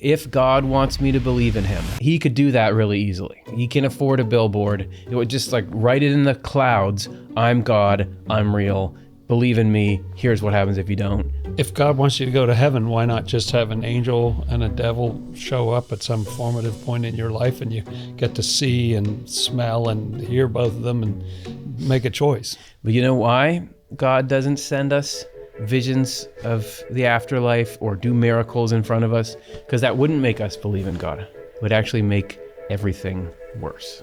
if God wants me to believe in him, he could do that really easily. He can afford a billboard. It would just like write it in the clouds. I'm God, I'm real, believe in me. Here's what happens if you don't. If God wants you to go to heaven, why not just have an angel and a devil show up at some formative point in your life and you get to see and smell and hear both of them and make a choice? But you know why God doesn't send us visions of the afterlife or do miracles in front of us? Because that wouldn't make us believe in God. It would actually make everything worse.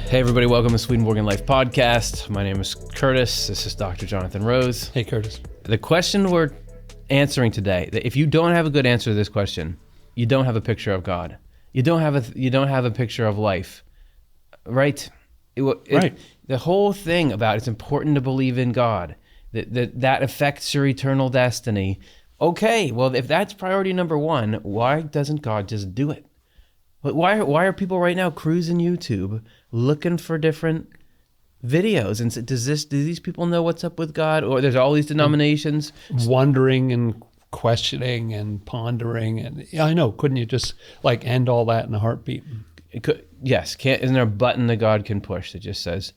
Hey everybody, welcome to Swedenborgian Life Podcast. My name is Curtis. This is Dr. Jonathan Rose. Hey Curtis. The question we're answering today, if you don't have a good answer to this question, you don't have a picture of God. You don't have a picture of life, right? Right. The whole thing about it's important to believe in God, that affects your eternal destiny. Okay, well, if that's priority number one, why doesn't God just do it? Why are people right now cruising YouTube looking for different videos? And do these people know what's up with God? Or there's all these denominations Wondering and questioning and pondering. And yeah, I know. Couldn't you just like end all that in a heartbeat? Yes. Isn't there a button that God can push that just says,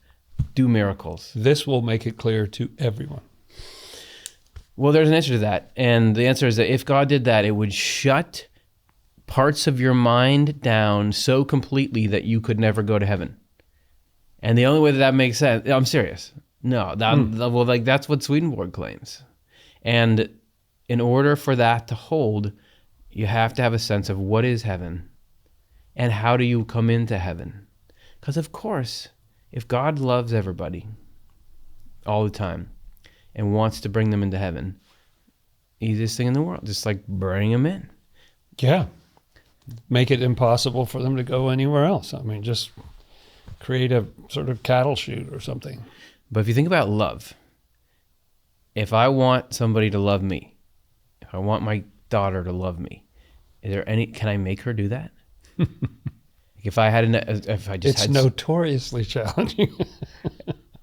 do miracles? This will make it clear to everyone. Well, there's an answer to that. And the answer is that if God did that, it would shut parts of your mind down so completely that you could never go to heaven. And the only way that makes sense, I'm serious. No, well, like that's what Swedenborg claims. And in order for that to hold, you have to have a sense of what is heaven and how do you come into heaven? Because of course, if God loves everybody all the time and wants to bring them into heaven, easiest thing in the world, just like bring them in. Yeah. Make it impossible for them to go anywhere else. I mean, just create a sort of cattle chute or something. But if you think about love, if I want somebody to love me, if I want my daughter to love me, can I make her do that? It's notoriously challenging.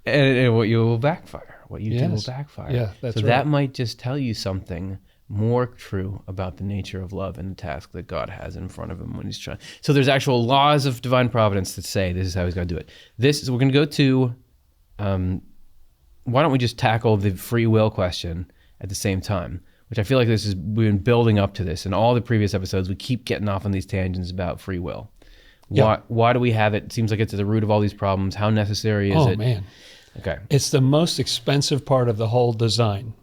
and what you will backfire. What you do will backfire. Yeah, that's so right. That might just tell you something more true about the nature of love and the task that God has in front of him when he's trying. So there's actual laws of divine providence that say this is how he's got to do it. We're going to go to, why don't we just tackle the free will question at the same time, which I feel like we've been building up to this. In all the previous episodes, we keep getting off on these tangents about free will. Why do we have it? It seems like it's at the root of all these problems. How necessary is it? Oh, man. Okay. It's the most expensive part of the whole design.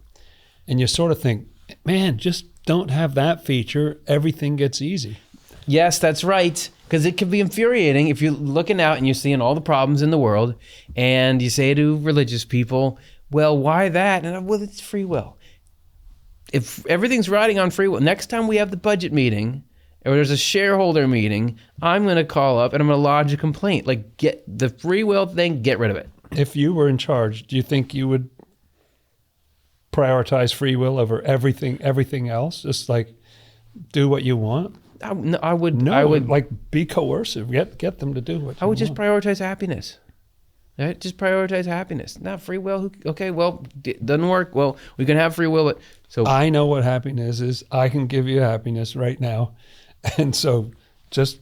And you sort of think, man, just don't have that feature. Everything gets easy. Yes, that's right. Because it can be infuriating if you're looking out and you're seeing all the problems in the world and you say to religious people, well, why that? And well, it's free will. If everything's riding on free will, next time we have the budget meeting or there's a shareholder meeting, I'm going to call up and I'm going to lodge a complaint. Like, get the free will thing, get rid of it. If you were in charge, do you think you would prioritize free will over everything else? Just like do what you want? I would like be coercive. Get them to do what you I would want. just prioritize happiness. Right? Just prioritize happiness. Not free will. Okay, well, it doesn't work. Well, we can have free will, but so I know what happiness is. I can give you happiness right now. And so just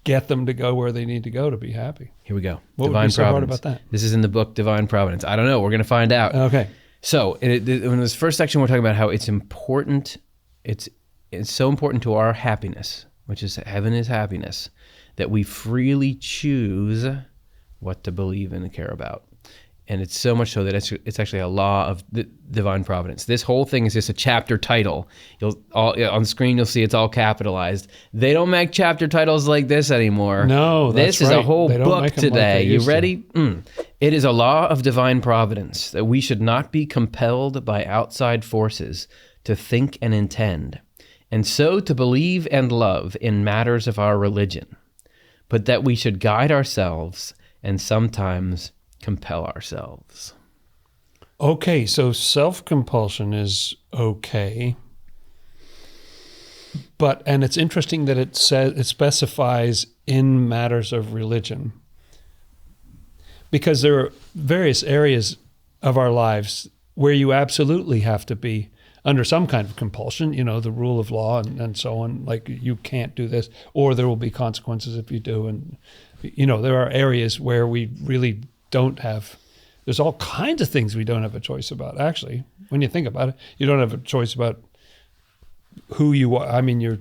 get them to go where they need to go to be happy. Here we go. What Divine would be so hard Providence. about that? This is in the book Divine Providence. I don't know. We're going to find out. Okay. So in this first section, we're talking about how it's important. It's so important to our happiness, which is heaven is happiness, that we freely choose what to believe in and care about. And it's so much so that it's actually a law of the divine providence. This whole thing is just a chapter title. On the screen, you'll see it's all capitalized. They don't make chapter titles like this anymore. No, that's This is right. a whole They don't book make them like today. they You used to. ready? It is a law of divine providence that we should not be compelled by outside forces to think and intend, and so to believe and love in matters of our religion, but that we should guide ourselves and sometimes compel ourselves. Okay, so self-compulsion is okay. And it's interesting that it specifies in matters of religion, because there are various areas of our lives where you absolutely have to be under some kind of compulsion, the rule of law and so on, like you can't do this, or there will be consequences if you do. And, there are areas where we really don't have, there's all kinds of things we don't have a choice about. Actually, when you think about it, you don't have a choice about who you are. I mean, you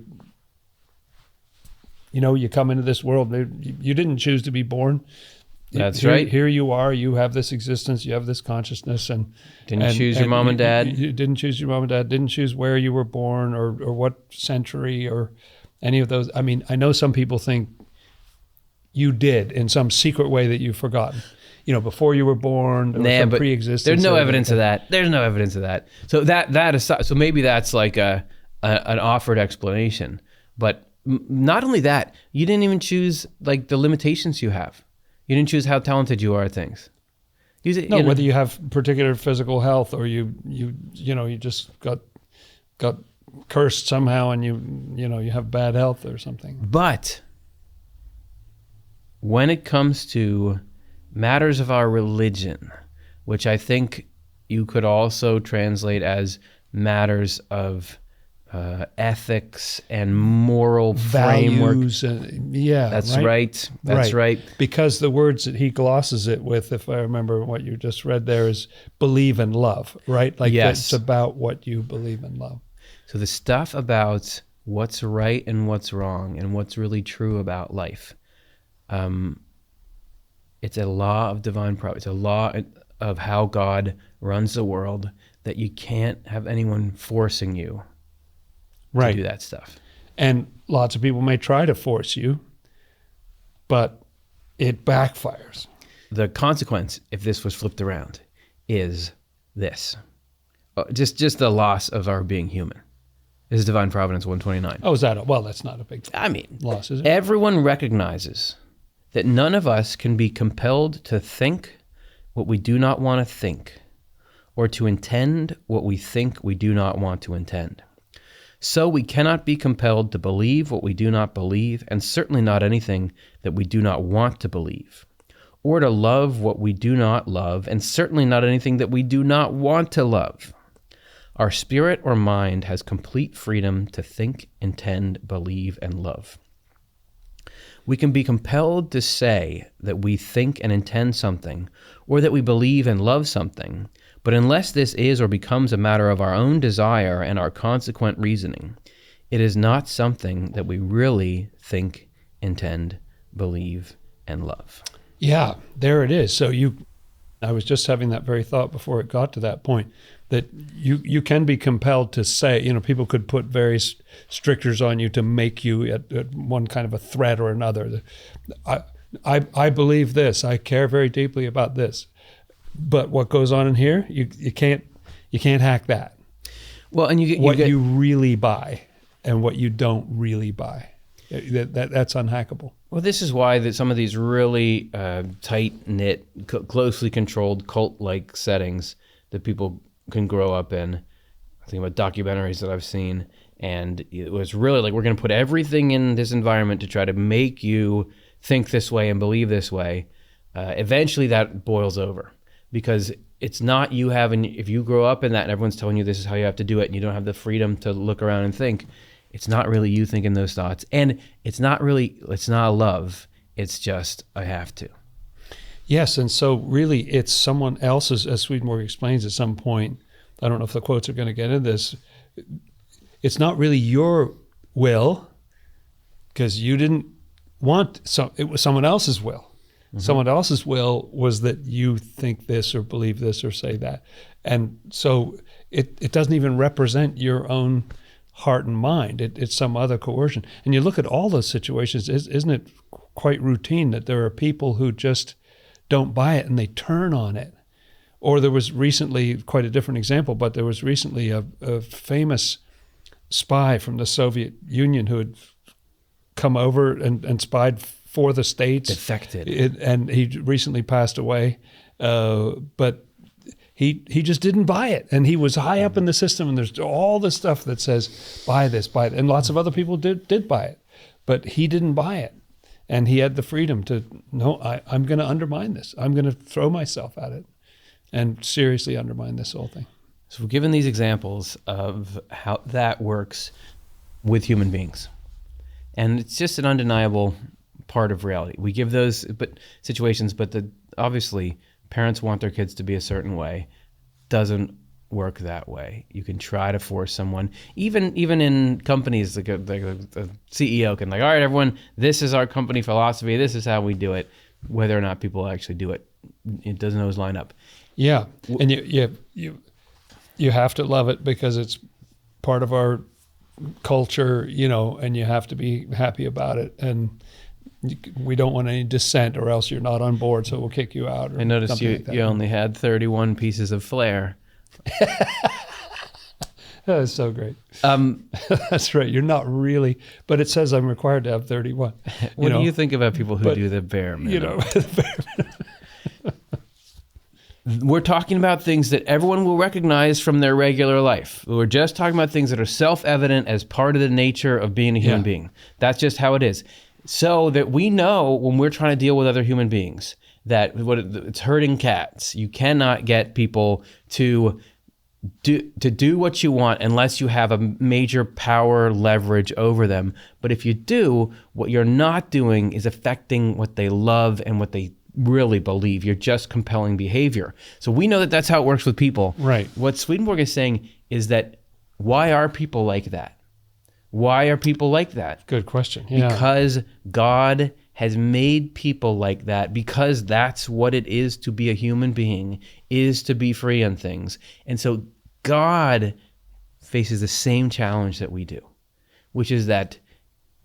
come into this world, you didn't choose to be born. That's right. Here you are. You have this existence. You have this consciousness, and didn't choose your mom and dad. You didn't choose your mom and dad. Didn't choose where you were born or what century or any of those. I mean, I know some people think you did in some secret way that you've forgotten. Before you were born, there was some pre-existence. There's no evidence of that. There's no evidence of that. So that is so maybe that's like an offered explanation. But not only that, you didn't even choose like the limitations you have. You didn't choose how talented you are at things. Whether you have particular physical health or you just got cursed somehow and you have bad health or something. But when it comes to matters of our religion, which I think you could also translate as matters of ethics and moral values, framework. That's right. Because the words that he glosses it with, if I remember what you just read there, is believe and love, right? Like yes. It's about what you believe and love. So the stuff about what's right and what's wrong and what's really true about life, it's a law of divine providence. It's a law of how God runs the world, that you can't have anyone forcing you to do that stuff. And lots of people may try to force you, but it backfires. The consequence, if this was flipped around, is this. Just the loss of our being human. This is Divine Providence 129. Oh, is that? Well, that's not a big loss, is it? Everyone recognizes that none of us can be compelled to think what we do not want to think, or to intend what we think we do not want to intend. So we cannot be compelled to believe what we do not believe, and certainly not anything that we do not want to believe, or to love what we do not love, and certainly not anything that we do not want to love. Our spirit or mind has complete freedom to think, intend, believe, and love. We can be compelled to say that we think and intend something, or that we believe and love something, but unless this is or becomes a matter of our own desire and our consequent reasoning, it is not something that we really think, intend, believe, and love. Yeah, there it is. So I was just having that very thought before it got to that point, that you can be compelled to say, people could put various strictures on you to make you at one kind of a threat or another. I believe this. I care very deeply about this. But what goes on in here, you can't hack that. Well, and you really buy and what you don't really buy. That's unhackable. Well, this is why that some of these really tight-knit, closely controlled cult-like settings that people can grow up in. I think about documentaries that I've seen, and it was really like, we're going to put everything in this environment to try to make you think this way and believe this way. Eventually that boils over, because it's not you having, if you grow up in that and everyone's telling you this is how you have to do it and you don't have the freedom to look around and think, it's not really you thinking those thoughts. And it's not a love. It's just, I have to. Yes, and so really it's someone else's, as Swedenborg explains at some point, I don't know if the quotes are going to get into this, it's not really your will, because you didn't want, it was someone else's will. Mm-hmm. Someone else's will was that you think this or believe this or say that. And so it doesn't even represent your own heart and mind. It's some other coercion. And you look at all those situations, isn't it quite routine that there are people who just don't buy it and they turn on it? Or there was recently, quite a different example, but there was recently a famous spy from the Soviet Union who had come over and spied for the States. Defected. And he recently passed away. But he just didn't buy it. And he was high up in the system, and there's all this stuff that says, buy this, buy it. And lots of other people did buy it. But he didn't buy it. And he had the freedom to, no, I'm going to undermine this. I'm going to throw myself at it and seriously undermine this whole thing. So we're given these examples of how that works with human beings. And it's just an undeniable part of reality. We give those situations, but obviously parents want their kids to be a certain way. Doesn't work that way. You can try to force someone, even in companies, like the CEO can all right, everyone, this is our company philosophy. This is how we do it. Whether or not people actually do it, it doesn't always line up. Yeah, and you have to love it because it's part of our culture, and you have to be happy about it. And we don't want any dissent, or else you're not on board, so we'll kick you out. I noticed you only had 31 pieces of flair. That is so great. That's right. You're not really, but it says I'm required to have 31. What do you think about people who do the bare minimum? We're talking about things that everyone will recognize from their regular life. We're just talking about things that are self-evident as part of the nature of being a human being. That's just how it is. So that we know when we're trying to deal with other human beings that it's herding cats. You cannot get people to do what you want unless you have a major power leverage over them. But if you do, what you're not doing is affecting what they love and what they really believe. You're just compelling behavior. So we know that that's how it works with people. Right. What Swedenborg is saying is that why are people like that? Why are people like that? Good question. Yeah. Because God has made people like that, because that's what it is to be a human being, is to be free on things. And so God faces the same challenge that we do, which is that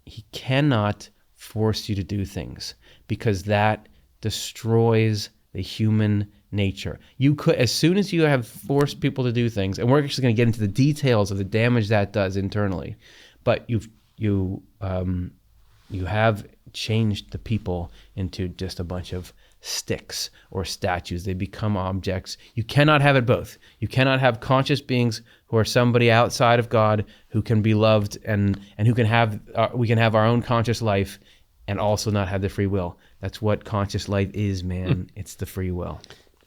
he cannot force you to do things, because that destroys the human nature. You could, as soon as you have forced people to do things, and we're actually going to get into the details of the damage that does internally, but you have changed the people into just a bunch of sticks or statues. They become objects. You cannot have it both. You cannot have conscious beings who are somebody outside of God who can be loved and who can have we can have our own conscious life and also not have the free will. That's what conscious life is, man. It's the free will.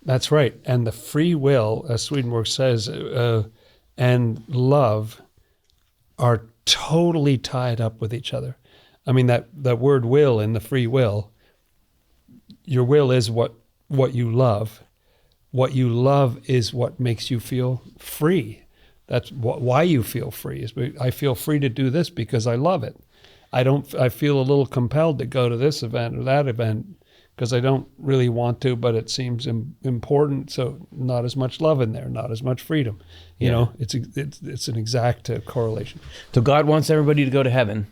That's right. And the free will, as Swedenborg says, and love are totally tied up with each other. I mean, that word will in the free will, your will is what you love. What you love is what makes you feel free. That's why you feel free. I feel free to do this because I love it. I feel a little compelled to go to this event or that event because I don't really want to, but it seems important. So not as much love in there, not as much freedom. You know, it's an exact correlation. So God wants everybody to go to heaven.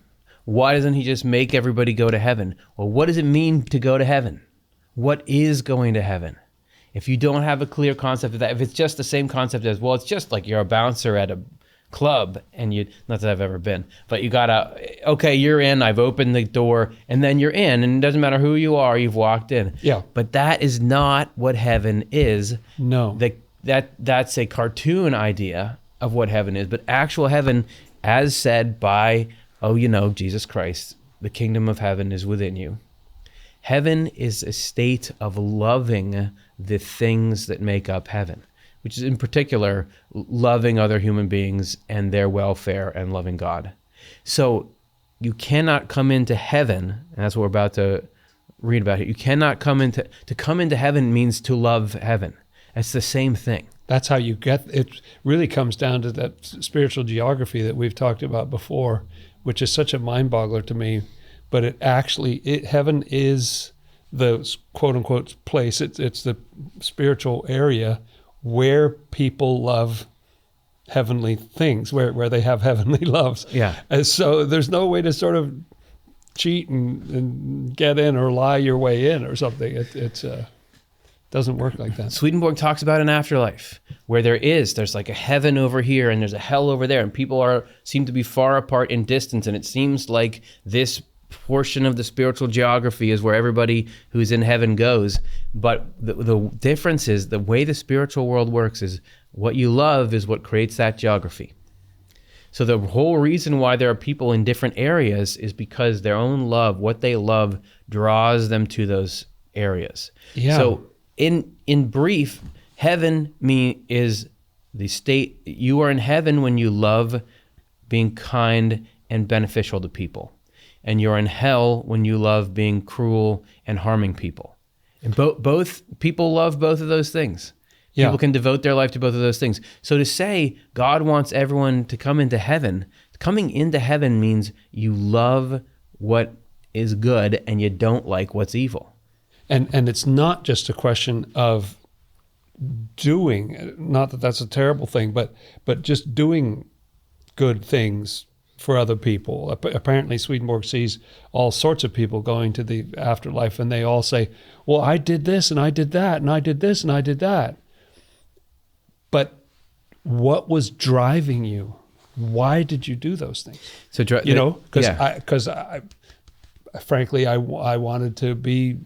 Why doesn't he just make everybody go to heaven? Well, what does it mean to go to heaven? What is going to heaven? If you don't have a clear concept of that, if it's just the same concept as, well, it's just like you're a bouncer at a club and not that I've ever been, but you okay, you're in, I've opened the door, and then you're in, and it doesn't matter who you are, you've walked in. Yeah. But that is not what heaven is. No. That's a cartoon idea of what heaven is, but actual heaven, as said by, Jesus Christ, the kingdom of heaven is within you. Heaven is a state of loving the things that make up heaven, which is in particular loving other human beings and their welfare and loving God. So you cannot come into heaven, and that's what we're about to read about here. You cannot come into heaven means to love heaven. That's the same thing. That's how you get it. Really comes down to that spiritual geography that we've talked about before, which is such a mind boggler to me. But heaven is the quote unquote place. It's the spiritual area where people love heavenly things, where they have heavenly loves. Yeah. And so there's no way to sort of cheat and get in or lie your way in or something. It doesn't work like that. Swedenborg talks about an afterlife where there's like a heaven over here and there's a hell over there, and people seem to be far apart in distance, and it seems like this portion of the spiritual geography is where everybody who's in heaven goes. But the difference is the way the spiritual world works is what you love is what creates that geography. So the whole reason why there are people in different areas is because their own love, what they love, draws them to those areas. Yeah. So in brief, heaven is The state, you are in heaven when you love being kind and beneficial to people. And you're in hell when you love being cruel and harming people. And both people love both of those things. Yeah. People can devote their life to both of those things. So to say God wants everyone to come into heaven, coming into heaven means you love what is good and you don't like what's evil. And it's not just a question of doing, not that that's a terrible thing, but just doing good things for other people. Apparently Swedenborg sees all sorts of people going to the afterlife and they all say, well, I did this and I did that and I did this and I did that. But what was driving you? Why did you do those things? So because frankly, I wanted to be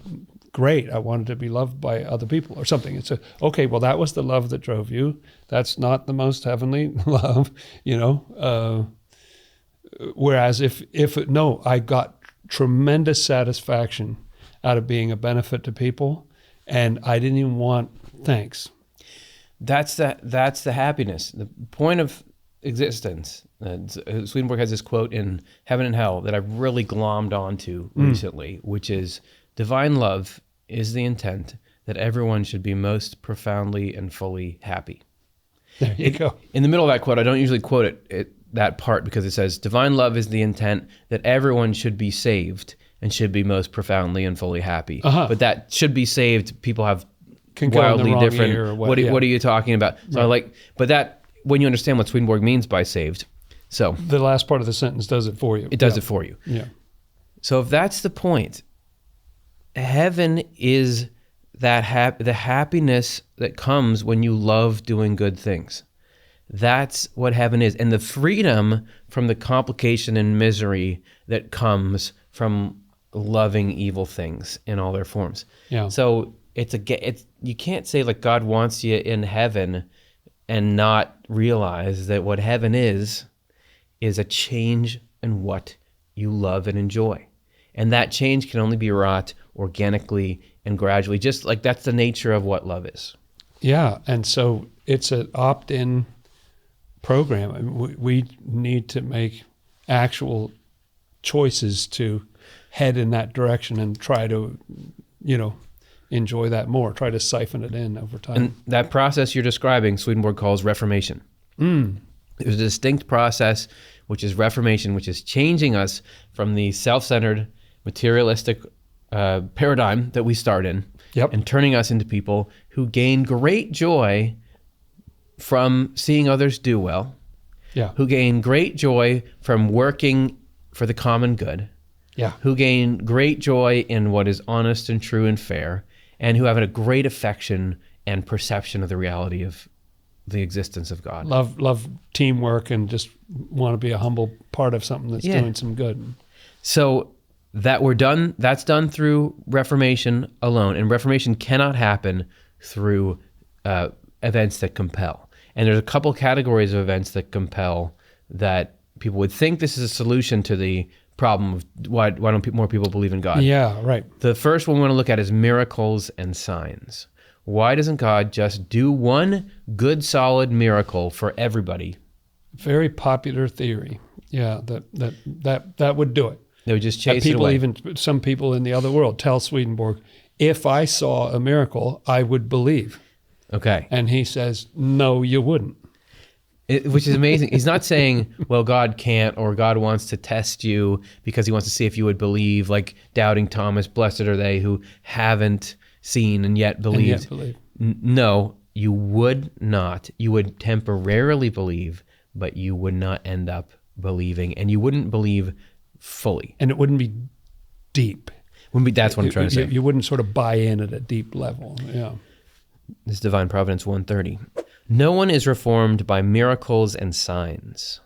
great. I wanted to be loved by other people or something. It's okay, well, that was the love that drove you. That's not the most heavenly love, whereas I got tremendous satisfaction out of being a benefit to people, and I didn't even want thanks. That's the happiness. The point of existence. Swedenborg has this quote in Heaven and Hell that I've really glommed onto recently, which is, divine love is the intent that everyone should be most profoundly and fully happy. There you go. In the middle of that quote, I don't usually quote that part because it says, divine love is the intent that everyone should be saved and should be most profoundly and fully happy. But that should be saved, people have wildly different, what are you talking about? So right. But that, when you understand what Swedenborg means by saved, so the last part of the sentence does it for you. It does it for you. Yeah. So if that's the point, heaven is that the happiness that comes when you love doing good things. That's what heaven is. And the freedom from the complication and misery that comes from loving evil things in all their forms. Yeah. So you can't say like God wants you in heaven and not realize that what heaven is a change in what you love and enjoy. And that change can only be wrought organically and gradually, just like that's the nature of what love is. Yeah, and so it's an opt-in program. I mean, we need to make actual choices to head in that direction and try to, enjoy that more, try to siphon it in over time. And that process you're describing, Swedenborg calls reformation. There's a distinct process, which is reformation, which is changing us from the self-centered, materialistic paradigm that we start in, and turning us into people who gain great joy from seeing others do well, who gain great joy from working for the common good, who gain great joy in what is honest and true and fair, and who have a great affection and perception of the reality of the existence of God. Love teamwork and just want to be a humble part of something that's doing some good. So that's done through Reformation alone, and Reformation cannot happen through events that compel. And there's a couple categories of events that compel that people would think this is a solution to the problem of why don't more people believe in God. Yeah, right. The first one we want to look at is miracles and signs. Why doesn't God just do one good, solid miracle for everybody? Very popular theory. Yeah, that would do it. They would just chase it away. Even some people in the other world tell Swedenborg, if I saw a miracle, I would believe. Okay. And he says, no, you wouldn't. Which is amazing. He's not saying, well, God can't, or God wants to test you because he wants to see if you would believe, like doubting Thomas, blessed are they who haven't seen and yet believed. No, you would not. You would temporarily believe, but you would not end up believing, and you wouldn't believe fully. And it wouldn't be deep. That's what I'm trying to say. You wouldn't sort of buy in at a deep level. Yeah. This is Divine Providence 130. No one is reformed by miracles and signs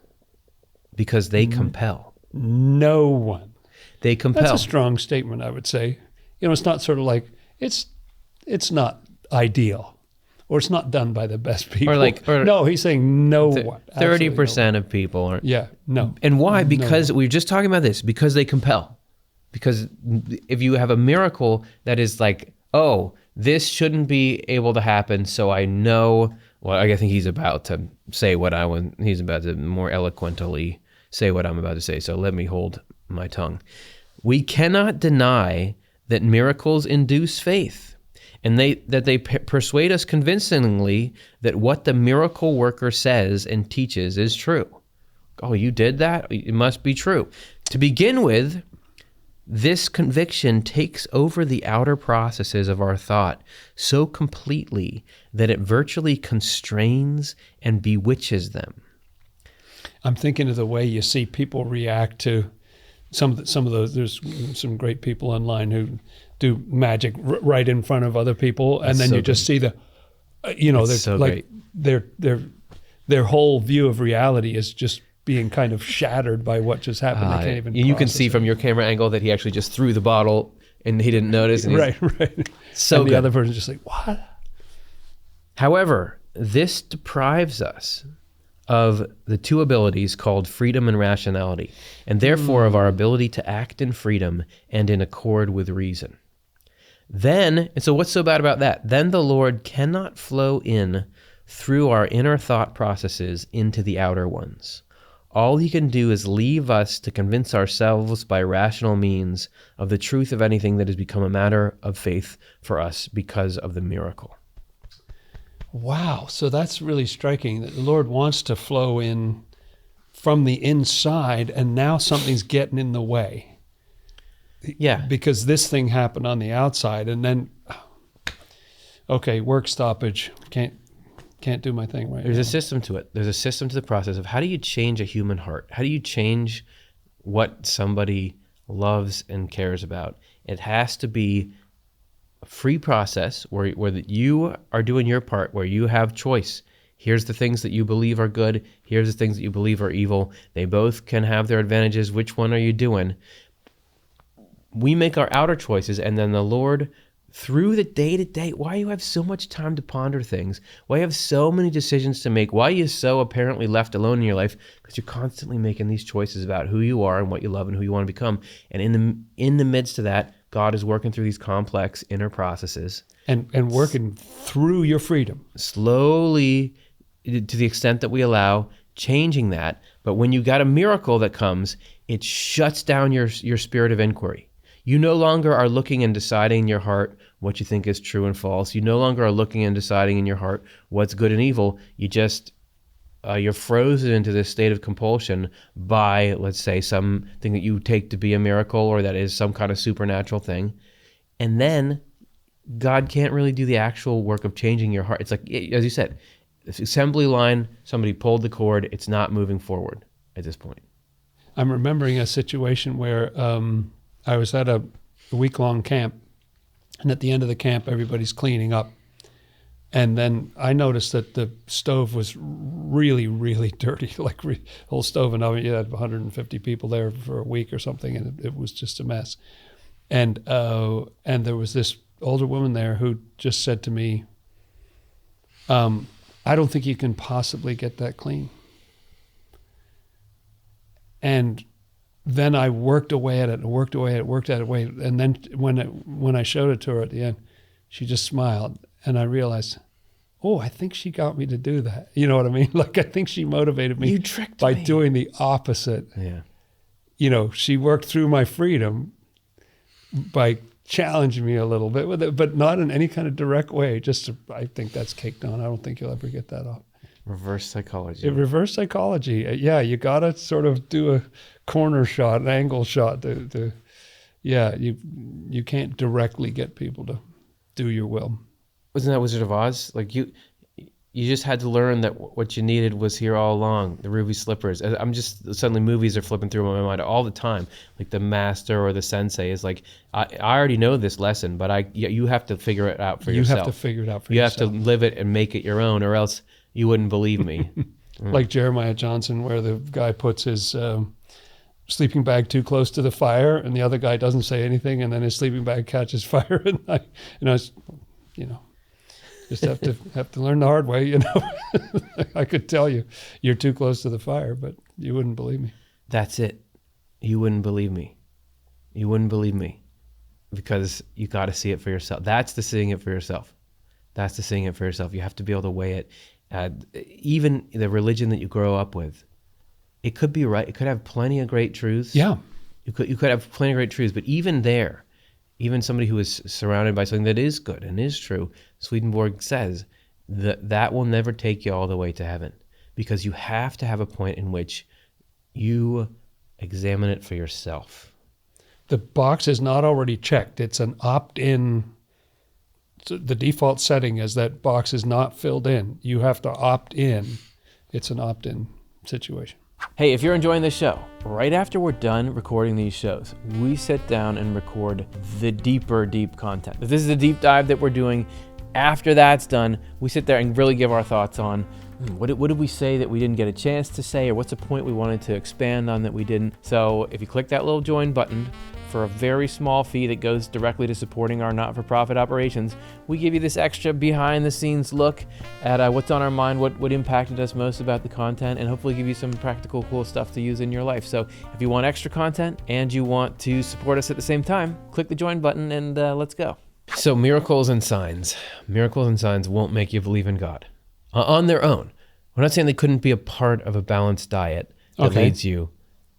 because they compel. No one. They compel. That's a strong statement, I would say. It's not sort of like, it's not ideal, or it's not done by the best people. No, he's saying no one. 30% of people are. Yeah, no. And why? Because we were just talking about this. Because they compel. Because if you have a miracle that is like, oh, this shouldn't be able to happen, so I know Well, I think he's about to say what I want. He's about to more eloquently say what I'm about to say. So let me hold my tongue. We cannot deny that miracles induce faith, and that they persuade us convincingly that what the miracle worker says and teaches is true. Oh, you did that? It must be true. To begin with, this conviction takes over the outer processes of our thought so completely that it virtually constrains and bewitches them. I'm thinking of the way you see people react to some of those. There's some great people online who do magic right in front of other people, and then you just see the, they're so like their whole view of reality is just being kind of shattered by what just happened. They can't even. You can see from your camera angle that he actually just threw the bottle and he didn't notice. And right. So and the good. other person's just like, what? However, this deprives us of the two abilities called freedom and rationality, and therefore of our ability to act in freedom and in accord with reason. And so what's so bad about that? Then the Lord cannot flow in through our inner thought processes into the outer ones. All he can do is leave us to convince ourselves by rational means of the truth of anything that has become a matter of faith for us because of the miracle. Wow. So that's really striking that the Lord wants to flow in from the inside, and now something's getting in the way. Yeah. Because this thing happened on the outside, and then, okay, work stoppage. Can't do my thing right now. There's a system to it. There's a system to the process of how do you change a human heart? How do you change what somebody loves and cares about? It has to be a free process where you are doing your part, where you have choice. Here's the things that you believe are good. Here's the things that you believe are evil. They both can have their advantages. Which one are you doing? We make our outer choices, and then the Lord, through the day-to-day, why you have so much time to ponder things, why you have so many decisions to make, why you're so apparently left alone in your life, because you're constantly making these choices about who you are and what you love and who you want to become. And in the midst of that, God is working through these complex inner processes. And working through your freedom. Slowly, to the extent that we allow, changing that. But when you got a miracle that comes, it shuts down your spirit of inquiry. You no longer are looking and deciding in your heart what you think is true and false. You no longer are looking and deciding in your heart what's good and evil. You just, you're frozen into this state of compulsion by, let's say, something that you take to be a miracle or that is some kind of supernatural thing. And then God can't really do the actual work of changing your heart. It's like, as you said, this assembly line, somebody pulled the cord. It's not moving forward at this point. I'm remembering a situation where I was at a week-long camp, and at the end of the camp, everybody's cleaning up. And then I noticed that the stove was really, really dirty, like whole stove and oven. You had 150 people there for a week or something, and it was just a mess. And there was this older woman there who just said to me, I don't think you can possibly get that clean. And then I worked away at it, and then when I showed it to her at the end, she just smiled, and I realized, oh, I think she got me to do that. You know what I mean? Like, I think she motivated me by doing the opposite. Yeah. You know, she worked through my freedom by challenging me a little bit with it, but not in any kind of direct way. I think that's caked on. I don't think you'll ever get that off. Reverse psychology. Reverse psychology. Yeah, you got to sort of do a corner shot, an angle shot. You can't directly get people to do your will. Wasn't that Wizard of Oz? Like you just had to learn that what you needed was here all along. The ruby slippers. I'm just suddenly movies are flipping through my mind all the time. Like the master or the sensei is like, I already know this lesson, but you have to figure it out for yourself. You have to figure it out for yourself. yourself. You have to live it and make it your own, or else you wouldn't believe me. Like Jeremiah Johnson, where the guy puts his sleeping bag too close to the fire, and the other guy doesn't say anything, and then his sleeping bag catches fire, just have to learn the hard way. I could tell you, you're too close to the fire, but you wouldn't believe me. That's it. You wouldn't believe me. You wouldn't believe me, because you got to see it for yourself. That's the seeing it for yourself. You have to be able to weigh it. even the religion that you grow up with, it could be right. It could have plenty of great truths. Yeah. You could have plenty of great truths, but even there, even somebody who is surrounded by something that is good and is true, Swedenborg says that will never take you all the way to heaven, because you have to have a point in which you examine it for yourself. The box is not already checked. It's an opt-in. The default setting is that box is not filled in. You have to opt in. It's an opt-in situation. Hey, if you're enjoying this show, right after we're done recording these shows, we sit down and record the deep content. If this is a deep dive that we're doing, after that's done, we sit there and really give our thoughts on what did we say that we didn't get a chance to say, or what's a point we wanted to expand on that we didn't. So if you click that little join button, for a very small fee that goes directly to supporting our not-for-profit operations, we give you this extra behind-the-scenes look at what's on our mind, what impacted us most about the content, and hopefully give you some practical, cool stuff to use in your life. So if you want extra content and you want to support us at the same time, click the join button and let's go. So miracles and signs. Miracles and signs won't make you believe in God on their own. We're not saying they couldn't be a part of a balanced diet that leads you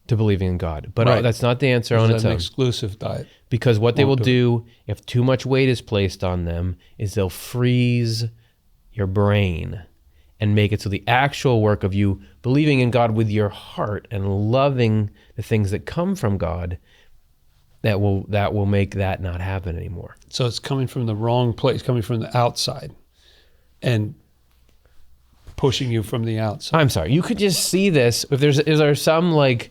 to believing in God. But that's not the answer on its own. An exclusive diet. Because what they will do, if too much weight is placed on them, is they'll freeze your brain and make it so the actual work of you believing in God with your heart and loving the things that come from God, that will make that not happen anymore. So it's coming from the wrong place, coming from the outside and pushing you from the outside. I'm sorry. You could just see this. If is there some like...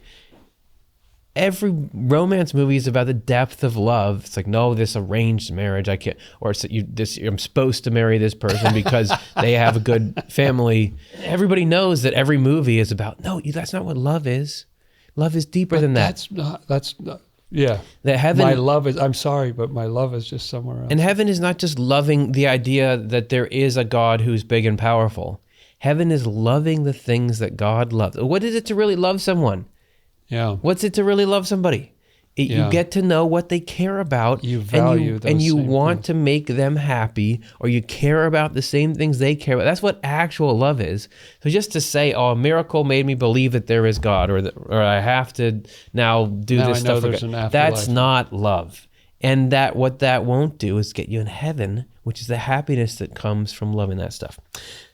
Every romance movie is about the depth of love. It's like, no, this arranged marriage, I can't, or it's I'm supposed to marry this person because they have a good family. Everybody knows that every movie is about, no, that's not what love is. Love is deeper than that. That's not, yeah. That heaven, my love is, I'm sorry, but my love is just somewhere else. And heaven is not just loving the idea that there is a God who's big and powerful. Heaven is loving the things that God loves. What is it to really love someone? Yeah. What's it to really love somebody? You get to know what they care about. You value those and you same want things. to make them happy, or you care about the same things they care about. That's what actual love is. So just to say, oh, a miracle made me believe that there is God, or I have to now do this stuff for God. That's not love. And what that won't do is get you in heaven, which is the happiness that comes from loving that stuff.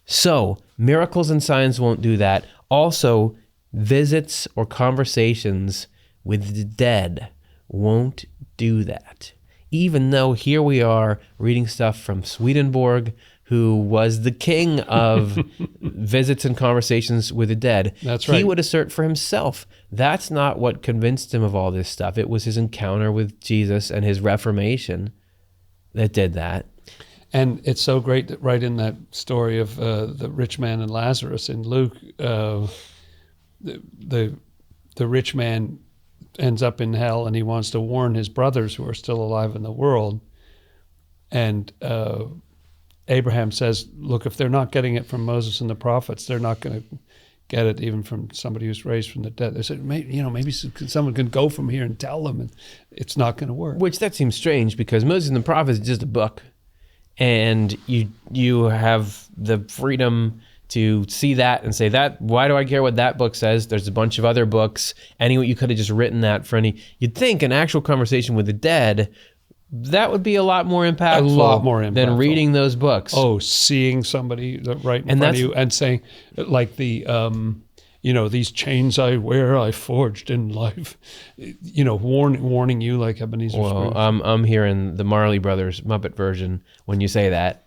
So miracles and signs won't do that. Also, visits or conversations with the dead won't do that. Even though here we are reading stuff from Swedenborg, who was the king of visits and conversations with the dead. That's right. He would assert for himself that's not what convinced him of all this stuff. It was his encounter with Jesus and his reformation that did that. And it's so great that right in that story of the rich man and Lazarus in Luke, the rich man ends up in hell, and he wants to warn his brothers who are still alive in the world. And Abraham says, look, if they're not getting it from Moses and the prophets, they're not going to get it even from somebody who's raised from the dead. They said, maybe someone can go from here and tell them, and it's not going to work. Which that seems strange, because Moses and the prophets is just a book. And you have the freedom to see that and say, that, why do I care what that book says? There's a bunch of other books. You could have just written that for any. You'd think an actual conversation with the dead, that would be a lot more impactful, than reading those books. Oh, seeing somebody right in front of you and saying, like these chains I wear, I forged in life. Warning you like Ebenezer Scrooge. I'm hearing the Marley Brothers Muppet version when you say that.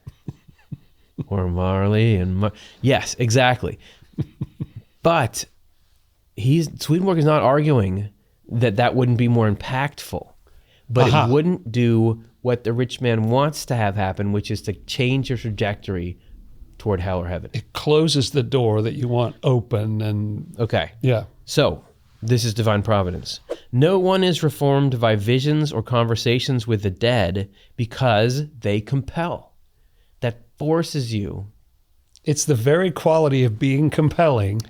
Or Marley and yes, exactly. But Swedenborg is not arguing that wouldn't be more impactful, but it wouldn't do what the rich man wants to have happen, which is to change your trajectory toward hell or heaven. It closes the door that you want open, and okay, yeah. So this is divine providence. No one is reformed by visions or conversations with the dead because they compel. That forces you. It's the very quality of being compelling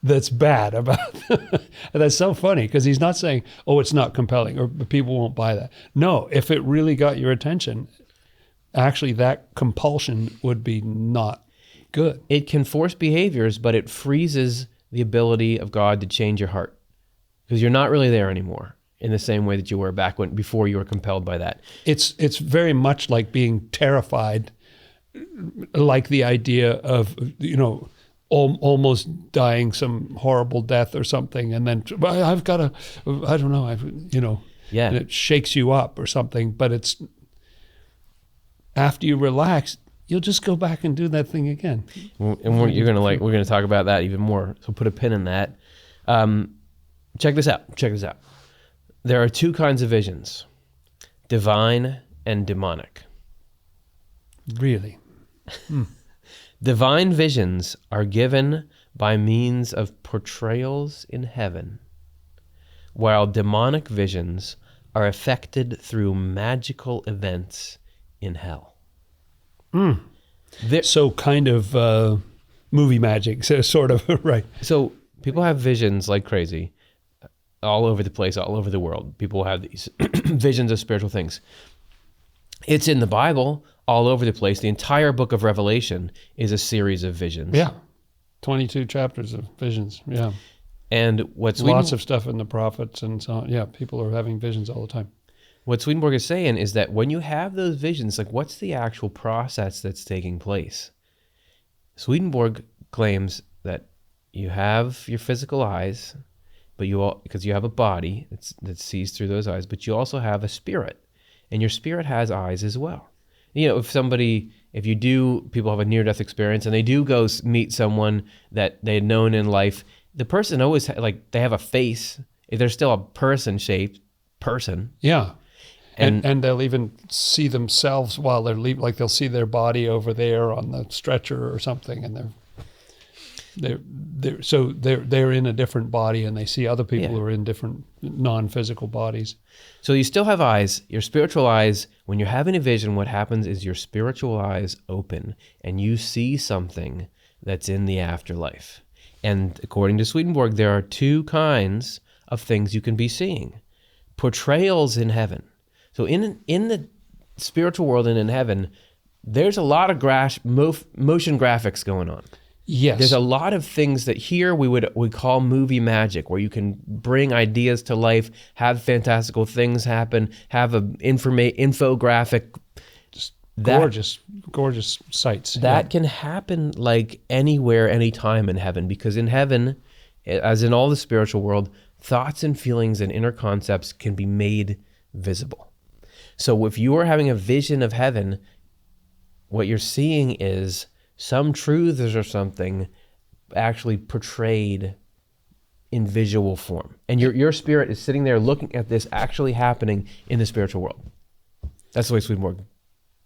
that's bad about and that's so funny, because he's not saying, oh, it's not compelling or people won't buy that. No, if it really got your attention, actually that compulsion would be not good. It can force behaviors, but it freezes the ability of God to change your heart, because you're not really there anymore in the same way that you were before you were compelled by that. It's very much like being terrified, like the idea of, almost dying some horrible death or something, and then I've got to, I don't know, Yeah. and it shakes you up or something. But it's after you relax, you'll just go back and do that thing again. And we're going to talk about that even more. So put a pin in that. Check this out. There are two kinds of visions: divine and demonic. Really? Divine visions are given by means of portrayals in heaven, while demonic visions are affected through magical events in hell. So kind of movie magic, so sort of, right. So people have visions like crazy all over the place, all over the world. People have these visions of spiritual things. It's in the Bible all over the place. The entire book of Revelation is a series of visions. Yeah. 22 chapters of visions. Yeah. And lots of stuff in the prophets and so on. Yeah, people are having visions all the time. What Swedenborg is saying is that when you have those visions, like, what's the actual process that's taking place? Swedenborg claims that you have your physical eyes, but because you have a body that sees through those eyes, but you also have a spirit, and your spirit has eyes as well. People have a near-death experience and they do go meet someone that they had known in life, the person always, they have a face. They're still a person-shaped person. Yeah. And they'll even see themselves while they're leaving, like they'll see their body over there on the stretcher or something, and they're in a different body, and they see other people who are in different non-physical bodies. So you still have eyes, your spiritual eyes. When you're having a vision, what happens is your spiritual eyes open and you see something that's in the afterlife. And according to Swedenborg, there are two kinds of things you can be seeing. Portrayals in heaven. So in the spiritual world and in heaven, there's a lot of motion graphics going on. Yes. There's a lot of things that here we call movie magic, where you can bring ideas to life, have fantastical things happen, have an infographic. Just gorgeous sights. That can happen like anywhere, anytime in heaven, because in heaven, as in all the spiritual world, thoughts and feelings and inner concepts can be made visible. So if you are having a vision of heaven, what you're seeing is some truths or something actually portrayed in visual form. And your spirit is sitting there looking at this actually happening in the spiritual world. That's the way Swedenborg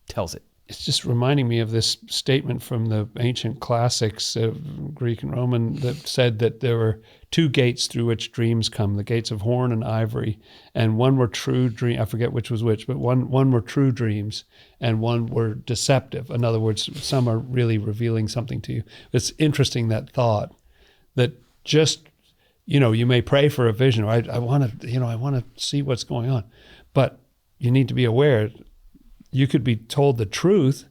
tells it. It's just reminding me of this statement from the ancient classics, Greek and Roman, that said that there were two gates through which dreams come, the gates of horn and ivory, and one were true dreams. I forget which was which, but one were true dreams and one were deceptive. In other words, some are really revealing something to you. It's interesting, that thought, that just, you may pray for a vision, or I want to see what's going on, but you need to be aware. You could be told the truth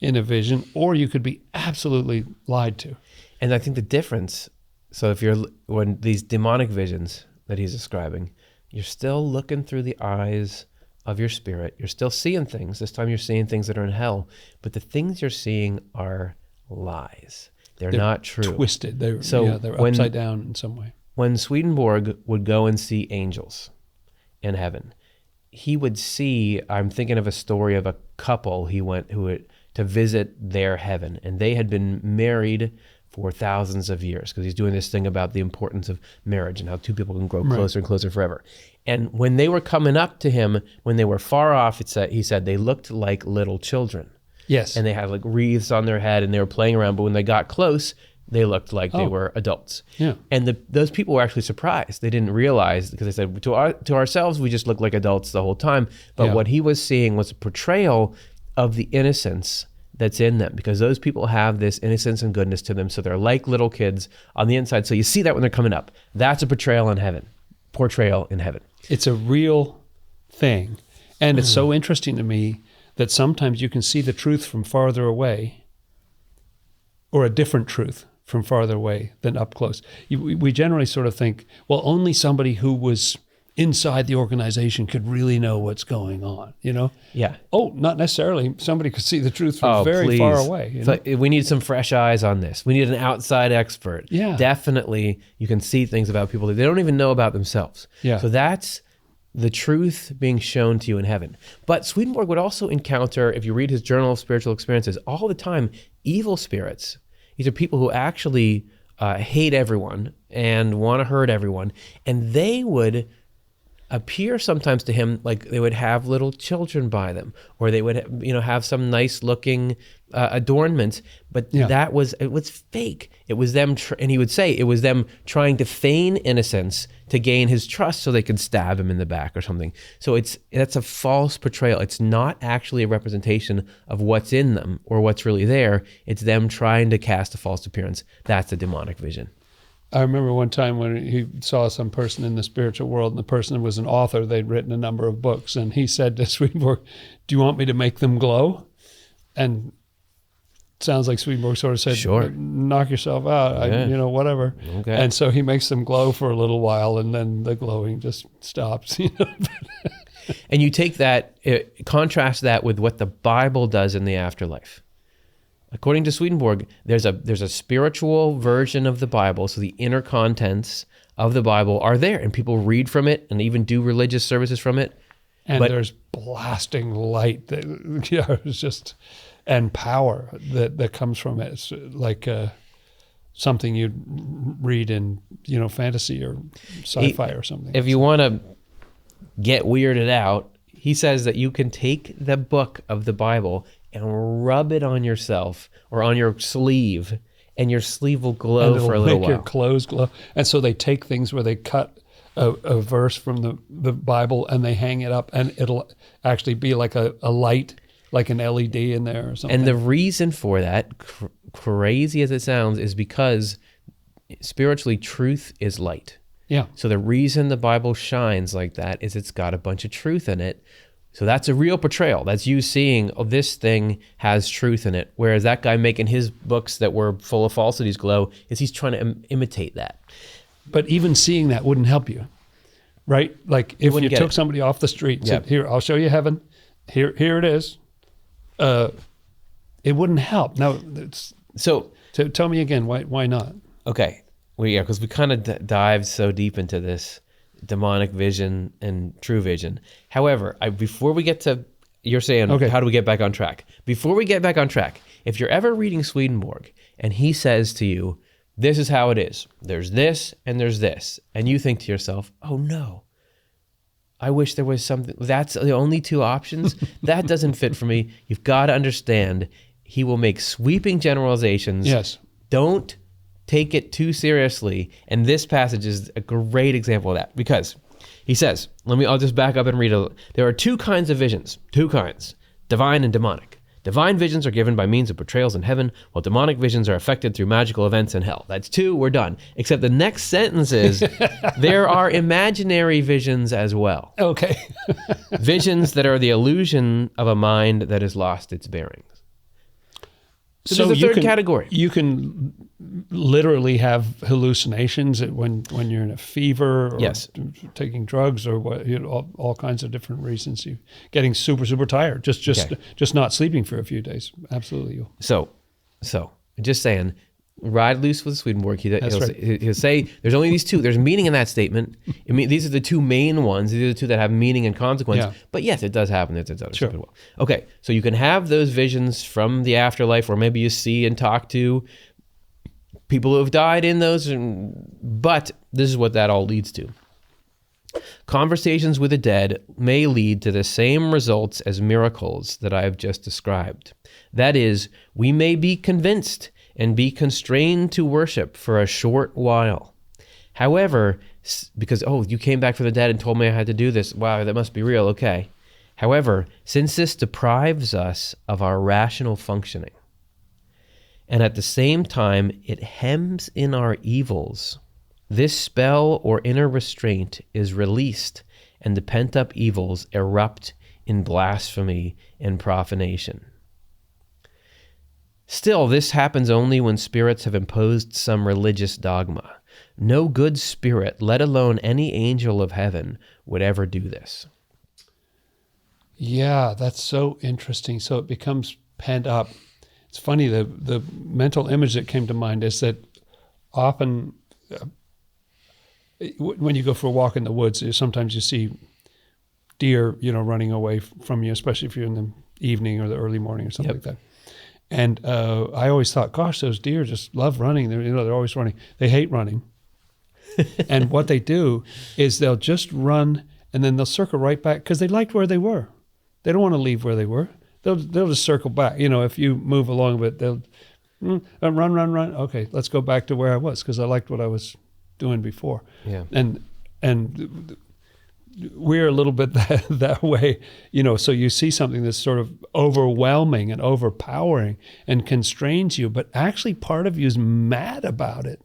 in a vision, or you could be absolutely lied to. And I think the difference, so when these demonic visions that he's describing, you're still looking through the eyes of your spirit. You're still seeing things. This time you're seeing things that are in hell, but the things you're seeing are lies. They're not true. Twisted. They're upside down in some way. When Swedenborg would go and see angels in heaven, he would see, I'm thinking of a story of a couple to visit their heaven, and they had been married for thousands of years, because he's doing this thing about the importance of marriage and how two people can grow closer and closer forever. And when they were coming up to him, when they were far off, he said they looked like little children. Yes. And they had like wreaths on their head and they were playing around, but when they got close, they looked like they were adults. Yeah. And those people were actually surprised. They didn't realize, because they said, to ourselves, we just look like adults the whole time. But what he was seeing was a portrayal of the innocence that's in them, because those people have this innocence and goodness to them. So they're like little kids on the inside. So you see that when they're coming up. That's a portrayal in heaven. It's a real thing. And it's so interesting to me that sometimes you can see the truth from farther away, or a different truth from farther away than up close. We generally sort of think, well, only somebody who was inside the organization could really know what's going on, you know? Yeah. Oh, not necessarily. Somebody could see the truth from very far away. You know? We need some fresh eyes on this. We need an outside expert. Yeah. Definitely, you can see things about people that they don't even know about themselves. Yeah. So that's the truth being shown to you in heaven. But Swedenborg would also encounter, if you read his Journal of Spiritual Experiences, all the time, evil spirits. These are people who actually hate everyone and want to hurt everyone. And they would appear sometimes to him like they would have little children by them, or they would have some nice looking adornments, but it was fake. It was them, and he would say it was them trying to feign innocence to gain his trust so they could stab him in the back or something. So that's a false portrayal. It's not actually a representation of what's in them or what's really there. It's them trying to cast a false appearance. That's a demonic vision. I remember one time when he saw some person in the spiritual world, and the person was an author. They'd written a number of books, and he said to Swedenborg, "Do you want me to make them glow?" And it sounds like Swedenborg sort of said, "Sure, knock yourself out, whatever." Okay. And so he makes them glow for a little while, and then the glowing just stops. And you take that, contrast that with what the Bible does in the afterlife. According to Swedenborg, there's a spiritual version of the Bible, so the inner contents of the Bible are there, and people read from it and even do religious services from it. And there's blasting light that it's just, and power that comes from it. It's like something you'd read in fantasy or sci-fi or something. If you want to get weirded out, he says that you can take the book of the Bible and rub it on yourself or on your sleeve, and your sleeve will glow for a little while. Make your clothes glow. And so they take things where they cut a verse from the Bible and they hang it up, and it'll actually be like a light, like an LED in there or something. And the reason for that, crazy as it sounds, is because spiritually truth is light. Yeah. So the reason the Bible shines like that is it's got a bunch of truth in it. So that's a real portrayal. That's you seeing, oh, this thing has truth in it. Whereas that guy making his books that were full of falsities glow, is he's trying to imitate that. But even seeing that wouldn't help you, right? Like if you took somebody off the street and said, "Here, I'll show you heaven. Here it is." It wouldn't help. Now, tell me again, why not? Okay. Because we kind of dived so deep into this demonic vision and true vision. However, before we get to, you're saying, how do we get back on track? Before we get back on track, if you're ever reading Swedenborg and he says to you, this is how it is, there's this and there's this, and you think to yourself, oh no, I wish there was something, that's the only two options, that doesn't fit for me. You've got to understand, he will make sweeping generalizations. Yes. Don't take it too seriously, and this passage is a great example of that, because he says, I'll just back up and read there are two kinds of visions, divine and demonic. Divine visions are given by means of portrayals in heaven, while demonic visions are affected through magical events in hell. That's two, we're done. Except the next sentence is, there are imaginary visions as well. Okay. Visions that are the illusion of a mind that has lost its bearings. So there's a third category. You can literally have hallucinations when you're in a fever, or taking drugs, or all kinds of different reasons. You getting super, super tired, just not sleeping for a few days. Absolutely. So just saying, ride loose with Swedenborg. He'll say there's only these two. There's meaning in that statement. I mean, these are the two main ones. These are the two that have meaning and consequence. Yeah. But yes, it does happen. It does sure. Well. Okay, so you can have those visions from the afterlife, or maybe you see and talk to people who have died in those. But this is what that all leads to. Conversations with the dead may lead to the same results as miracles that I have just described. That is, we may be convinced and be constrained to worship for a short while. However, because, you came back from the dead and told me I had to do this. Wow, that must be real. Okay. However, since this deprives us of our rational functioning, and at the same time it hems in our evils, this spell or inner restraint is released, and the pent-up evils erupt in blasphemy and profanation. Still, this happens only when spirits have imposed some religious dogma. No good spirit, let alone any angel of heaven, would ever do this. Yeah, that's so interesting. So it becomes pent up. It's funny, the mental image that came to mind is that often when you go for a walk in the woods, sometimes you see deer, running away from you, especially if you're in the evening or the early morning or something like that. And I always thought, gosh, those deer just love running. They're always running. They hate running. And what they do is they'll just run and then they'll circle right back because they liked where they were. They don't want to leave where they were. They'll just circle back. If you move along a bit, they'll run. Okay, let's go back to where I was because I liked what I was doing before. Yeah. And we're a little bit that way, so you see something that's sort of overwhelming and overpowering and constrains you, but actually part of you is mad about it.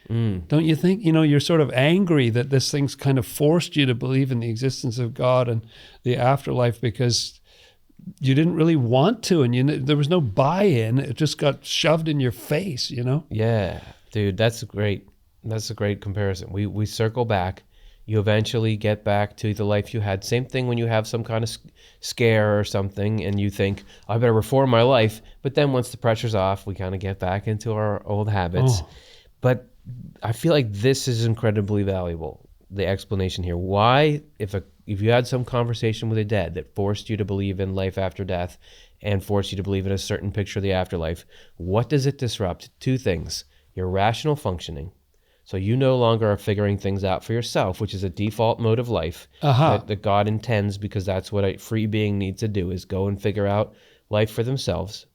Don't you think? You're sort of angry that this thing's kind of forced you to believe in the existence of God and the afterlife because you didn't really want to, and there was no buy-in. It just got shoved in your face, Yeah, dude, that's great. That's a great comparison. We circle back. You eventually get back to the life you had. Same thing when you have some kind of scare or something and you think, I better reform my life. But then once the pressure's off, we kind of get back into our old habits. But I feel like this is incredibly valuable, the explanation here. Why, if you had some conversation with a dead that forced you to believe in life after death and forced you to believe in a certain picture of the afterlife, what does it disrupt? Two things: your rational functioning. So you no longer are figuring things out for yourself, which is a default mode of life that God intends, because that's what a free being needs to do, is go and figure out life for themselves.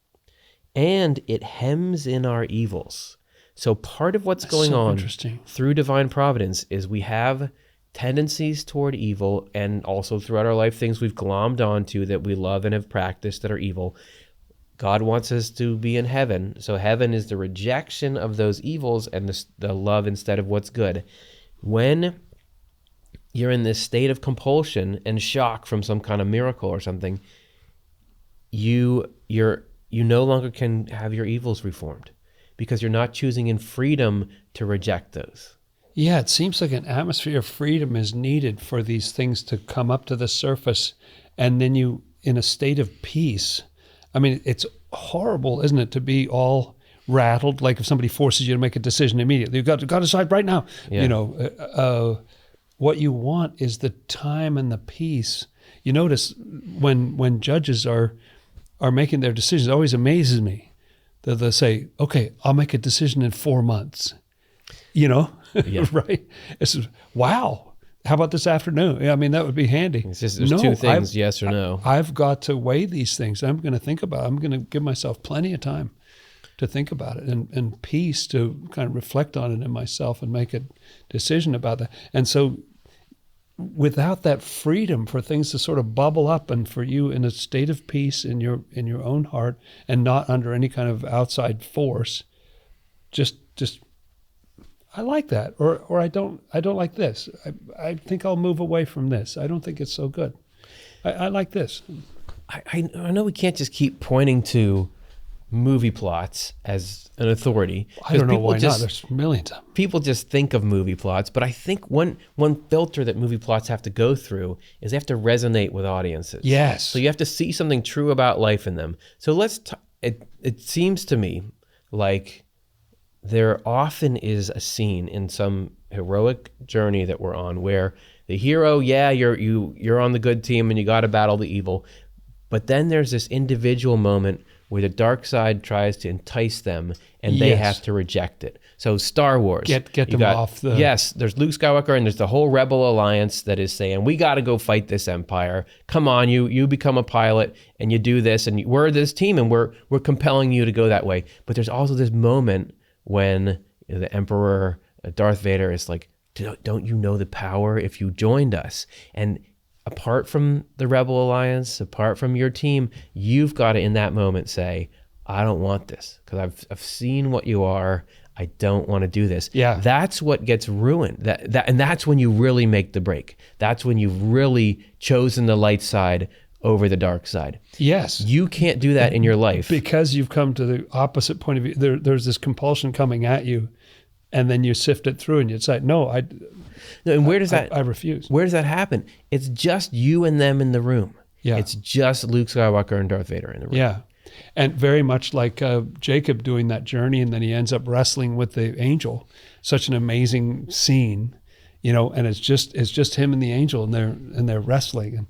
And it hems in our evils. So part of what's going on through divine providence is we have tendencies toward evil, and also throughout our life things we've glommed onto that we love and have practiced that are evil. God wants us to be in heaven. So heaven is the rejection of those evils and the love instead of what's good. When you're in this state of compulsion and shock from some kind of miracle or something, you no longer can have your evils reformed because you're not choosing in freedom to reject those. Yeah, it seems like an atmosphere of freedom is needed for these things to come up to the surface, and then you, in a state of peace. I mean, it's horrible, isn't it, to be all rattled, like if somebody forces you to make a decision immediately. You've got to decide right now. Yeah. What you want is the time and the peace. You notice when judges are making their decisions, it always amazes me that they'll say, okay, I'll make a decision in 4 months. Yeah. Right? It's wow. How about this afternoon? Yeah, I mean, that would be handy. It's just, there's two things, yes or no. I've got to weigh these things. I'm going to think about it. I'm going to give myself plenty of time to think about it and peace to kind of reflect on it in myself and make a decision about that. And so without that freedom for things to sort of bubble up and for you in a state of peace in your own heart and not under any kind of outside force, just I like that, or I don't like this. I think I'll move away from this. I don't think it's so good. I like this. I know we can't just keep pointing to movie plots as an authority. I don't know why not. There's millions of them. People just think of movie plots, but I think one filter that movie plots have to go through is they have to resonate with audiences. Yes. So you have to see something true about life in them. So it seems to me like there often is a scene in some heroic journey that we're on where the hero, you're on the good team and you got to battle the evil, but then there's this individual moment where the dark side tries to entice them and they have to reject it. So Star Wars. Get them off the... Yes, there's Luke Skywalker and there's the whole Rebel Alliance that is saying, we got to go fight this empire. Come on, you become a pilot and you do this and we're this team and we're compelling you to go that way. But there's also this moment when the Emperor, Darth Vader, is like, don't you know the power if you joined us? And apart from the Rebel Alliance, apart from your team, you've got to, in that moment, say, I don't want this because I've seen what you are. I don't want to do this. Yeah. That's what gets ruined. And that's when you really make the break. That's when you've really chosen the light side over the dark side. Yes. You can't do that in your life. Because you've come to the opposite point of view. There's this compulsion coming at you, and then you sift it through and you say, no, And where does that? I refuse. Where does that happen? It's just you and them in the room. Yeah. It's just Luke Skywalker and Darth Vader in the room. Yeah. And very much like Jacob doing that journey, and then he ends up wrestling with the angel. Such an amazing scene, and it's just him and the angel, and they're wrestling,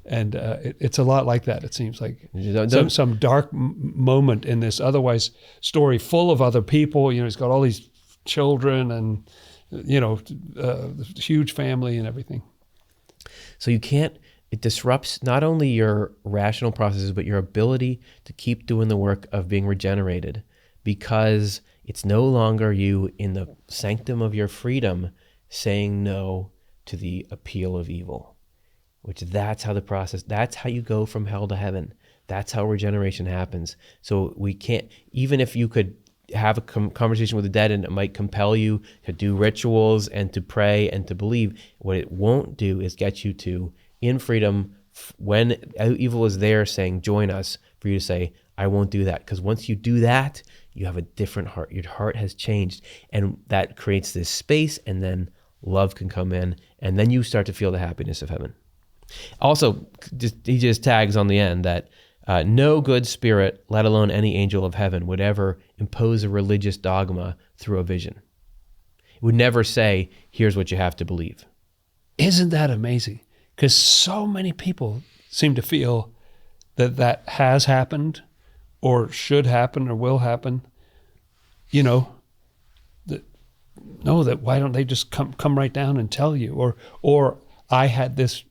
and it's a lot like that. It seems like some dark moment in this otherwise story full of other people. He's got all these children and huge family and everything. So it disrupts not only your rational processes, but your ability to keep doing the work of being regenerated, because it's no longer you in the sanctum of your freedom saying no to the appeal of evil, that's how you go from hell to heaven. That's how regeneration happens. So we can't, even if you could have a conversation with the dead and it might compel you to do rituals and to pray and to believe, what it won't do is get you to, in freedom, when evil is there saying, join us, for you to say, I won't do that. Because once you do that, you have a different heart. Your heart has changed. And that creates this space, and then love can come in, and then you start to feel the happiness of heaven. Also, he just tags on the end that no good spirit, let alone any angel of heaven, would ever impose a religious dogma through a vision. It would never say, here's what you have to believe. Isn't that amazing? Because so many people seem to feel that has happened or should happen or will happen. That why don't they just come right down and tell you? Or I had this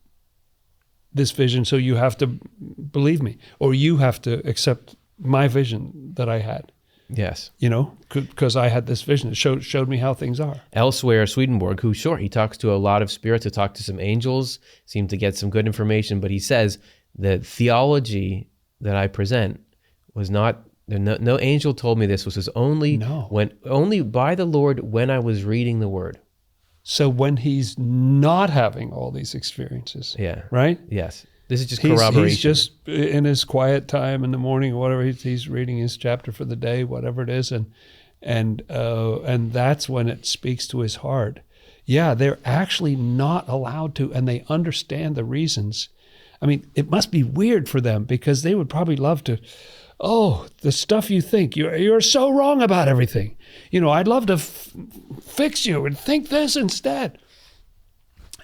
vision, so you have to believe me, or you have to accept my vision that I had. Yes. Because I had this vision. It showed me how things are. Elsewhere, Swedenborg, he talks to a lot of spirits, he talked to some angels, seemed to get some good information, but he says the theology that I present was not, no angel told me this, was only by the Lord when I was reading the word. So when he's not having all these experiences, right? Yes. This is just corroboration. He's just in his quiet time in the morning or whatever. He's reading his chapter for the day, whatever it is, and that's when it speaks to his heart. Yeah, they're actually not allowed to, and they understand the reasons. I mean, it must be weird for them, because they would probably love to. Oh, the stuff you think, you're so wrong about everything. I'd love to fix you and think this instead.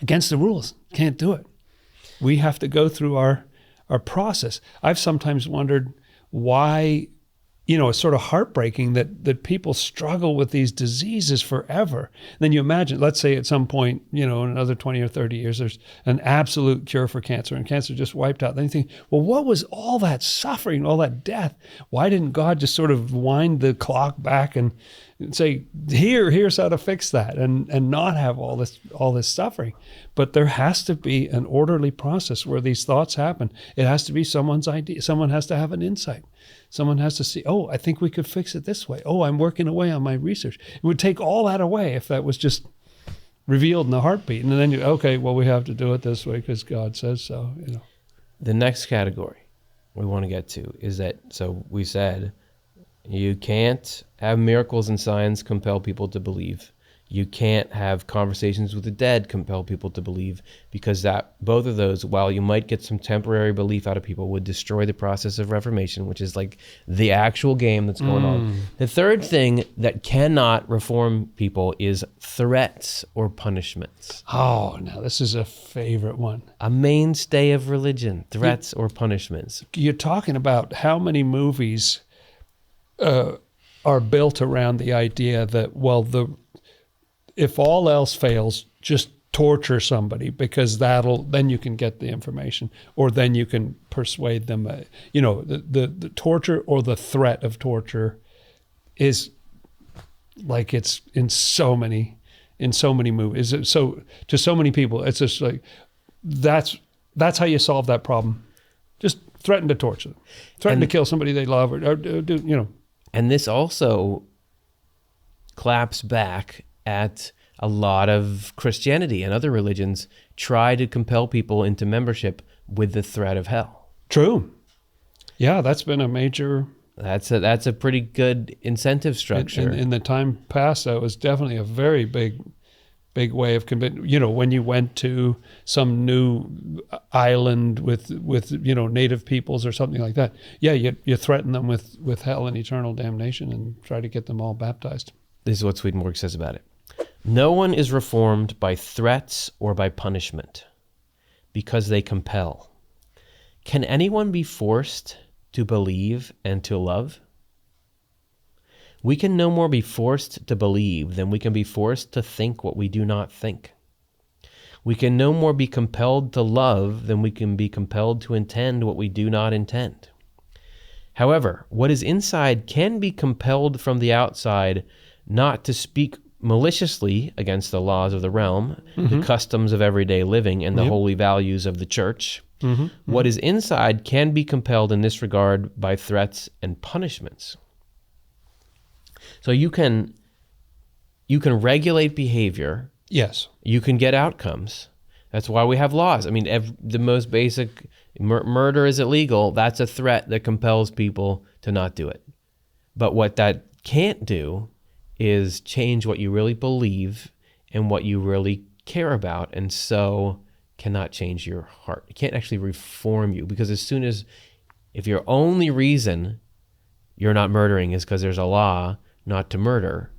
Against the rules, can't do it. We have to go through our process. I've sometimes wondered why, it's sort of heartbreaking that people struggle with these diseases forever. And then you imagine, let's say at some point, in another 20 or 30 years, there's an absolute cure for cancer, and cancer just wiped out. Then you think, well, what was all that suffering, all that death? Why didn't God just sort of wind the clock back and say, here's how to fix that, and not have all this suffering? But there has to be an orderly process where these thoughts happen. It has to be someone's idea. Someone has to have an insight. Someone has to see, oh, I think we could fix it this way. Oh, I'm working away on my research. It would take all that away if that was just revealed in the heartbeat. And then we have to do it this way because God says so. The next category we want to get to is that, so we said, you can't have miracles and signs compel people to believe. You can't have conversations with the dead compel people to believe, because both of those, while you might get some temporary belief out of people, would destroy the process of reformation, which is like the actual game that's going on. The third thing that cannot reform people is threats or punishments. Oh, now this is a favorite one. A mainstay of religion, threats or punishments. You're talking about how many movies are built around the idea that, if all else fails, just torture somebody, because then you can get the information, or then you can persuade them. The torture or the threat of torture is like it's in so many movies. So to so many people, it's just like that's how you solve that problem. Just threaten to torture them, threaten to kill somebody they love, or do. And this also claps back at a lot of Christianity and other religions try to compel people into membership with the threat of hell. True. Yeah, that's been a major... That's a pretty good incentive structure. In the time past, that was definitely a very big way of convincing. When you went to some new island with native peoples or something like that, yeah, you threaten them with hell and eternal damnation and try to get them all baptized. This is what Swedenborg says about it. No one is reformed by threats or by punishment, because they compel. Can anyone be forced to believe and to love? We can no more be forced to believe than we can be forced to think what we do not think. We can no more be compelled to love than we can be compelled to intend what we do not intend. However, what is inside can be compelled from the outside not to speak maliciously against the laws of the realm, the customs of everyday living, and the holy values of the church. What is inside can be compelled in this regard by threats and punishments. So you can regulate behavior. Yes. You can get outcomes. That's why we have laws. I mean, the most basic, murder is illegal. That's a threat that compels people to not do it. But what that can't do is change what you really believe and what you really care about, and so cannot change your heart. It can't actually reform you, because if your only reason you're not murdering is because there's a law not to murder,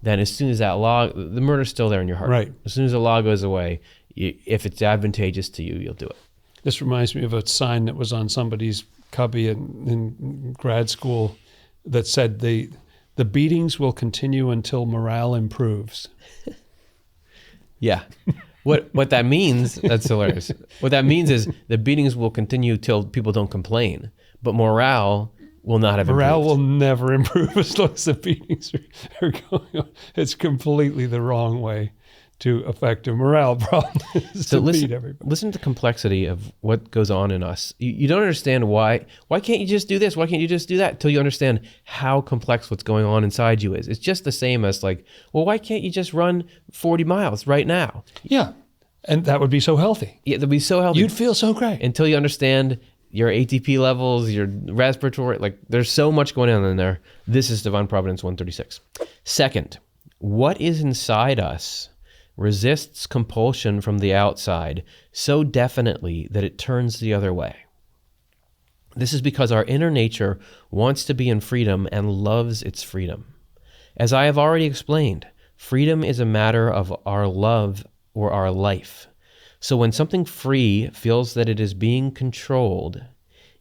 then as soon as that law, the murder's still there in your heart. Right. As soon as the law goes away, if it's advantageous to you, you'll do it. This reminds me of a sign that was on somebody's cubby in grad school that said the beatings will continue until morale improves. Yeah. What that means, that's hilarious. What that means is the beatings will continue till people don't complain, but morale will not have Morale improved. will never improve as long as the beatings are going on. It's completely the wrong way to affect a morale problem. So beat everybody. listen to the complexity of what goes on in us. You don't understand why can't you just do this? Why can't you just do that? Until you understand how complex what's going on inside you is. It's just the same as why can't you just run 40 miles right now? Yeah, and that would be so healthy. Yeah, that'd be so healthy. You'd feel so great. Until you understand your ATP levels, your respiratory, there's so much going on in there. This is Divine Providence 136. Second, what is inside us resists compulsion from the outside so definitely that it turns the other way. This is because our inner nature wants to be in freedom and loves its freedom. As I have already explained, freedom is a matter of our love or our life. So when something free feels that it is being controlled,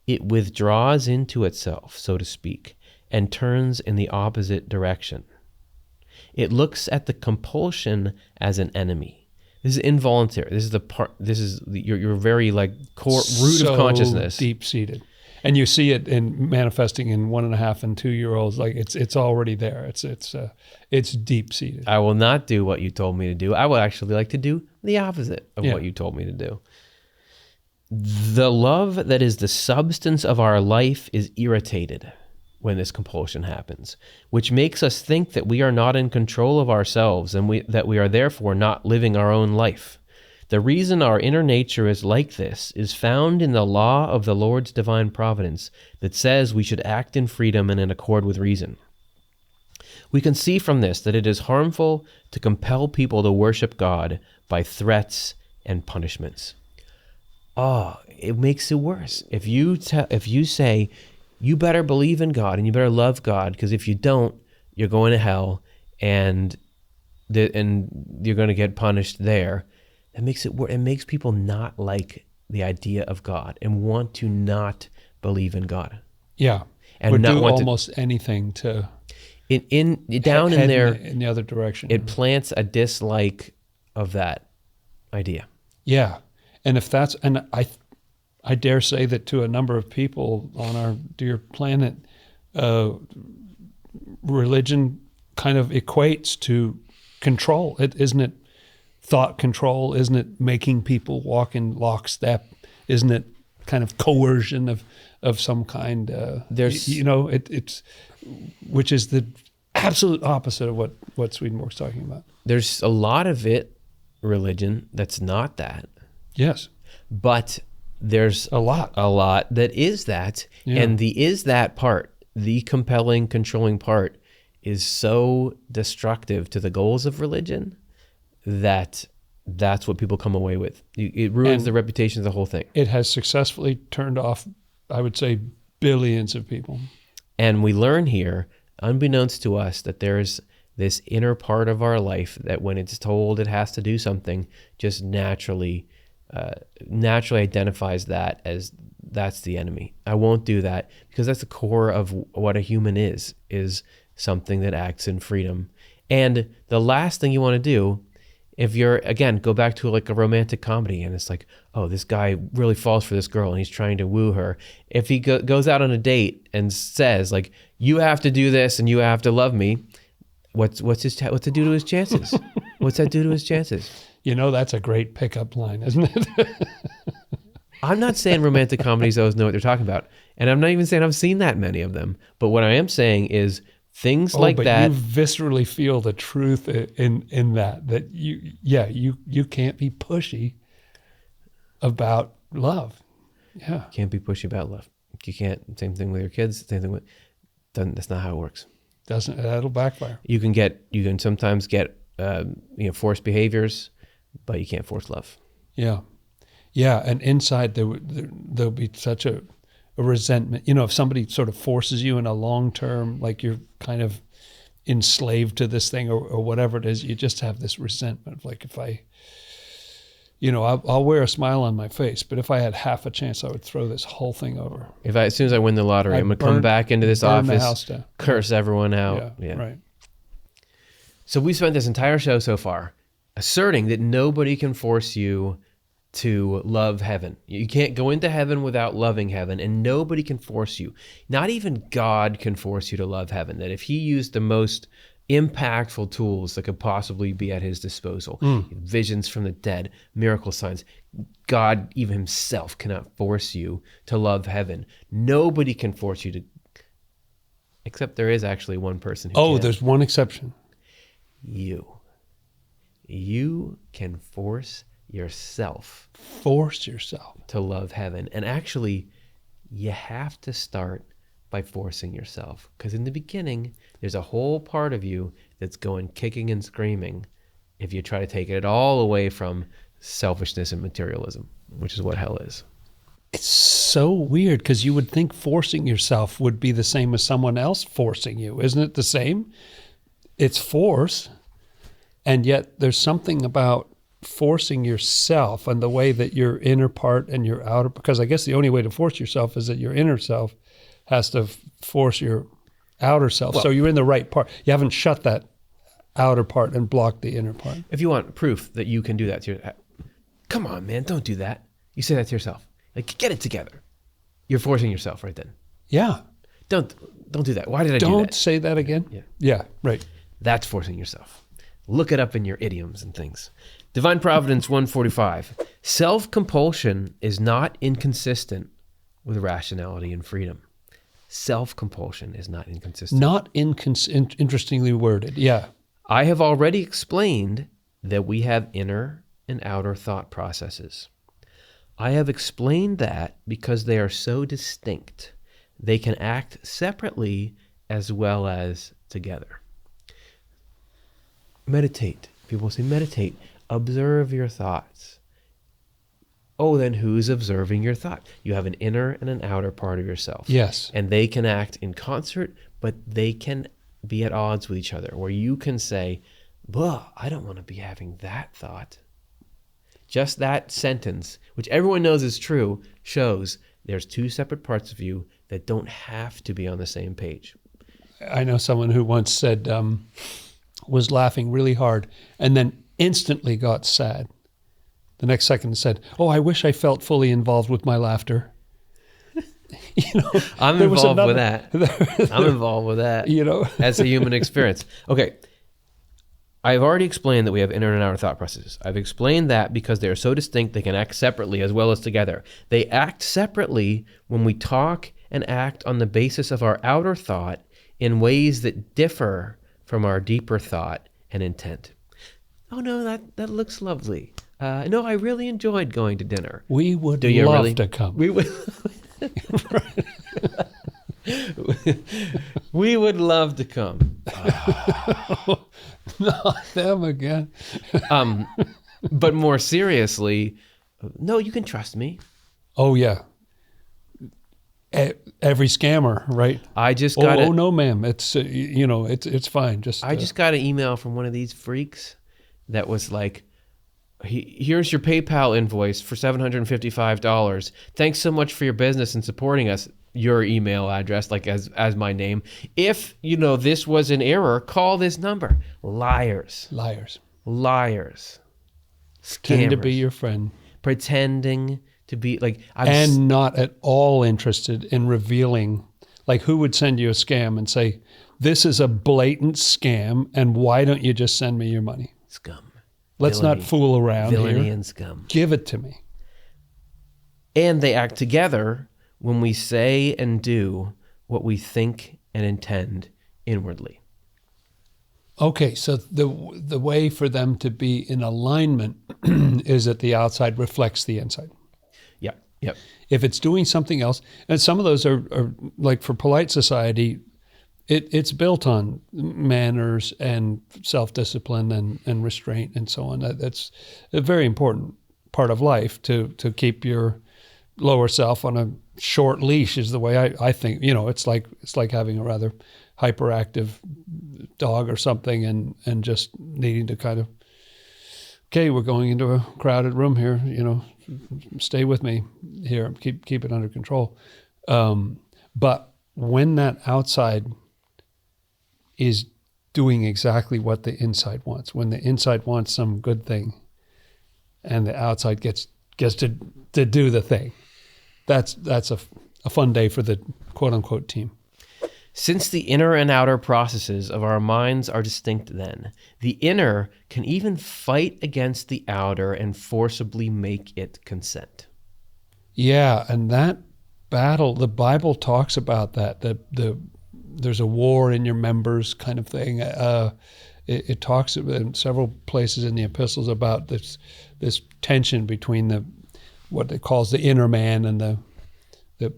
it withdraws into itself, so to speak, and turns in the opposite direction. It looks at the compulsion as an enemy. This is involuntary. This is the part. This is your very core root of consciousness. Deep seated, and you see it in manifesting in 1.5 and 2-year-olds. It's already there. It's deep seated. I will not do what you told me to do. I would actually like to do the opposite of what you told me to do. The love that is the substance of our life is irritated when this compulsion happens, which makes us think that we are not in control of ourselves and that we are therefore not living our own life. The reason our inner nature is like this is found in the law of the Lord's divine providence that says we should act in freedom and in accord with reason. We can see from this that it is harmful to compel people to worship God by threats and punishments. Oh, it makes it worse. If you say, you better believe in God and you better love God, because if you don't, you're going to hell and you're going to get punished there. That makes it worse. It makes people not like the idea of God and want to not believe in God. Yeah, and would not do want almost anything to in the other direction. It plants a dislike of that idea. Yeah, and if that's I dare say that to a number of people on our dear planet, religion kind of equates to control. Isn't it thought control? Isn't it making people walk in lockstep? Isn't it kind of coercion of some kind? It's which is the absolute opposite of what Swedenborg's talking about. There's a lot of religion that's not that. Yes. But There's A lot. that is that. Yeah. And the is that part, the compelling, controlling part, is so destructive to the goals of religion that that's what people come away with. It ruins And the reputation of the whole thing. It has successfully turned off, I would say, billions of people. And we learn here, unbeknownst to us, that there's this inner part of our life that when it's told it has to do something, just naturally identifies that as that's the enemy. I won't do that, because that's the core of what a human is something that acts in freedom. And the last thing you want to do, if you're, again, go back to like a romantic comedy and it's like, oh, this guy really falls for this girl and he's trying to woo her. If he goes out on a date and says like, you have to do this and you have to love me, what's to do to his chances? What's that do to his chances? That's a great pickup line, isn't it? I'm not saying romantic comedies always know what they're talking about. And I'm not even saying I've seen that many of them. But what I am saying is things like that. You viscerally feel the truth in that you can't be pushy about love. Yeah. Can't be pushy about love. You can't. Same thing with your kids. Same thing with. That's not how it works. That'll backfire. You can sometimes get forced behaviors, but you can't force love. Yeah. Yeah, and inside there'll be such a resentment. If somebody sort of forces you in a long-term, like you're kind of enslaved to this thing or whatever it is, you just have this resentment. Like if I'll wear a smile on my face, but if I had half a chance, I would throw this whole thing over. As soon as I win the lottery, I'm going to come back into this office, curse everyone out. Yeah, right. So we spent this entire show so far asserting that nobody can force you to love heaven. You can't go into heaven without loving heaven, and nobody can force you. Not even God can force you to love heaven. That if he used the most impactful tools that could possibly be at his disposal, visions from the dead, miracle signs, God even himself cannot force you to love heaven. Nobody can force you to, except there is actually one person who can. There's one exception. You can force yourself to love heaven. And actually, you have to start by forcing yourself, because in the beginning there's a whole part of you that's going kicking and screaming if you try to take it all away from selfishness and materialism, which is what hell is. It's so weird, because you would think forcing yourself would be the same as someone else forcing you. Isn't it the same? It's force, and yet there's something about forcing yourself and the way that your inner part and your outer, because I guess the only way to force yourself is that your inner self has to force your outer self. So you're in the right part. You haven't shut that outer part and blocked the inner part. If you want proof that you can do that to yourself, come on, man, don't do that. You say that to yourself. Like, get it together. You're forcing yourself right then. Yeah. Don't do that. Why did I do that? Don't say that again. Yeah, right. That's forcing yourself. Look it up in your idioms and things. Divine Providence 145. Self-compulsion is not inconsistent with rationality and freedom. Self-compulsion is not inconsistent. Interestingly worded, yeah. I have already explained that we have inner and outer thought processes. I have explained that because they are so distinct, they can act separately as well as together. Meditate. People say meditate. Observe your thoughts. Oh, then who's observing your thought? You have an inner and an outer part of yourself. Yes. And they can act in concert, but they can be at odds with each other, where you can say, I don't want to be having that thought. Just that sentence, which everyone knows is true, shows there's two separate parts of you that don't have to be on the same page. I know someone who once said, was laughing really hard and then instantly got sad. The next second said, I wish I felt fully involved with my laughter. I'm involved with that. I'm involved with that. As a human experience. Okay. I've already explained that we have inner and outer thought processes. I've explained that because they are so distinct, they can act separately as well as together. They act separately when we talk and act on the basis of our outer thought in ways that differ from our deeper thought and intent. Oh no, that looks lovely. No, I really enjoyed going to dinner. We would Do you love really? to come. We would. We would love to come. Not them again. But more seriously, no, you can trust me. Oh, yeah. Every scammer, right? I just got Oh, no, ma'am. It's, it's fine. I just got an email from one of these freaks that was like, here's your PayPal invoice for $755. Thanks so much for your business and supporting us. Your email address, like as my name. If this was an error, call this number. Liars. Scammers. Tend to be your friend. Pretending to be like and not at all interested in revealing. Like, who would send you a scam and say, this is a blatant scam, and why don't you just send me your money? Scum. Let's not fool around here. Villainy and scum. Give it to me. And they act together when we say and do what we think and intend inwardly. Okay, so the way for them to be in alignment is that the outside reflects the inside. Yep. If it's doing something else, and some of those are like, for polite society, it's built on manners and self-discipline and restraint and so on. That's a very important part of life, to keep your lower self on a short leash, is the way I think. It's like having a rather hyperactive dog or something, and just needing to kind of, okay, we're going into a crowded room here, stay with me here, keep it under control. But when that outside is doing exactly what the inside wants, when the inside wants some good thing and the outside gets to do the thing, that's a fun day for the quote-unquote team. Since the inner and outer processes of our minds are distinct then, the inner can even fight against the outer and forcibly make it consent. Yeah, and that battle, the Bible talks about that, there's a war in your members kind of thing. It talks in several places in the epistles about this tension between what it calls the inner man and the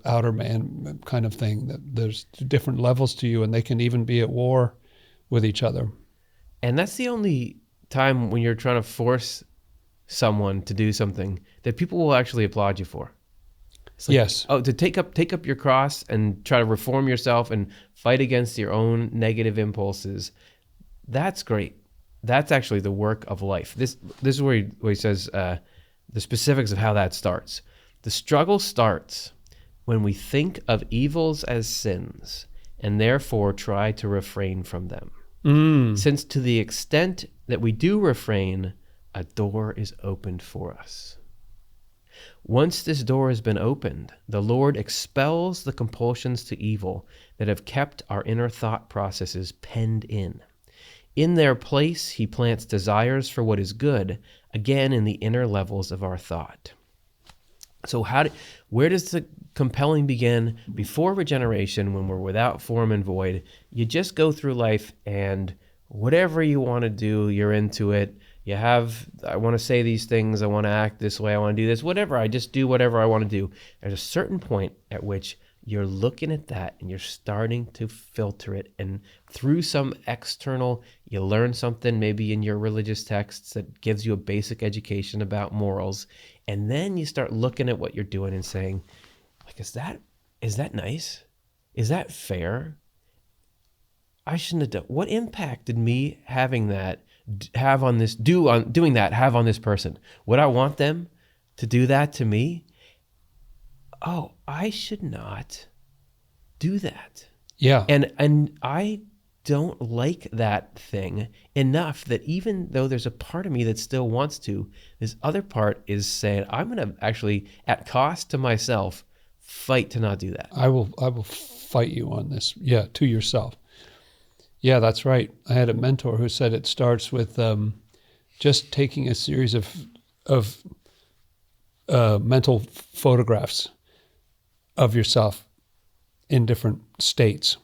outer man kind of thing, that there's different levels to you, and they can even be at war with each other. And that's the only time when you're trying to force someone to do something that people will actually applaud you for. It's like, yes. Oh, to take up your cross and try to reform yourself and fight against your own negative impulses. That's great. That's actually the work of life. This is where he says the specifics of how that starts. The struggle starts when we think of evils as sins and therefore try to refrain from them. Since to the extent that we do refrain, a door is opened for us. Once this door has been opened, the Lord expels the compulsions to evil that have kept our inner thought processes penned in. In their place, he plants desires for what is good, again in the inner levels of our thought. So where does the compelling begin? Before regeneration, when we're without form and void, you just go through life and whatever you want to do, you're into it. I want to say these things, I want to act this way, I want to do this, whatever. I just do whatever I want to do. There's a certain point at which you're looking at that and you're starting to filter it. And through some external, you learn something maybe in your religious texts that gives you a basic education about morals. And then you start looking at what you're doing and saying, like, is that nice? Is that fair? I shouldn't have done. What impact did me having that have on this person? Would I want them to do that to me? Oh, I should not do that. Yeah. And I don't like that thing enough that even though there's a part of me that still wants to, this other part is saying, I'm going to actually, at cost to myself, fight to not do that. I will fight you on this. Yeah, to yourself. Yeah, that's right. I had a mentor who said it starts with just taking a series of mental photographs of yourself in different states,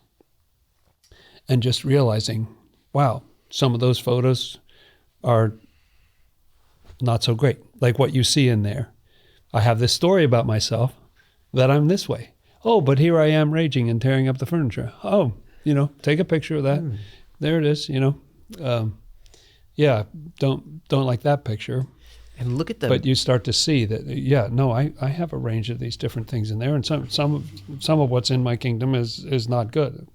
and just realizing, wow, some of those photos are not so great. Like what you see in there. I have this story about myself that I'm this way. Oh, but here I am raging and tearing up the furniture. Oh, take a picture of that. There it is, Yeah, don't like that picture. And look at them. But you start to see that, I have a range of these different things in there, and some of what's in my kingdom is not good.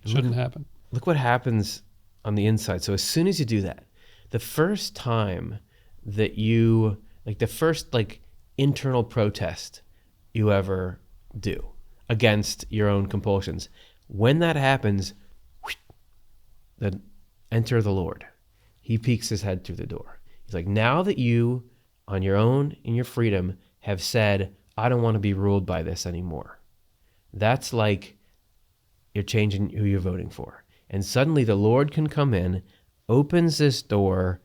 Shouldn't happen. Look what happens on the inside. So as soon as you do that, the first time that you, the first internal protest you ever do against your own compulsions, when that happens, then enter the Lord. He peeks his head through the door. He's like, now that you, on your own, in your freedom, have said, I don't want to be ruled by this anymore. That's like you're changing who you're voting for. And suddenly the Lord can come in, opens this door,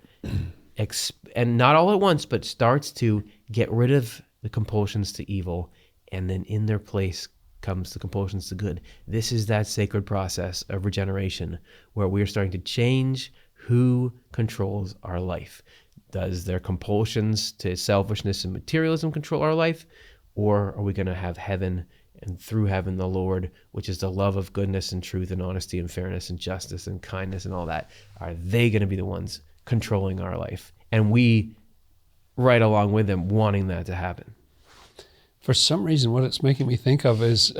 and not all at once, but starts to get rid of the compulsions to evil, and then in their place comes the compulsions to good. This is that sacred process of regeneration where we're starting to change who controls our life. Does their compulsions to selfishness and materialism control our life? Or are we going to have heaven, and through heaven the Lord, which is the love of goodness and truth and honesty and fairness and justice and kindness and all that? Are they going to be the ones controlling our life? And we, right along with them, wanting that to happen. For some reason, what it's making me think of is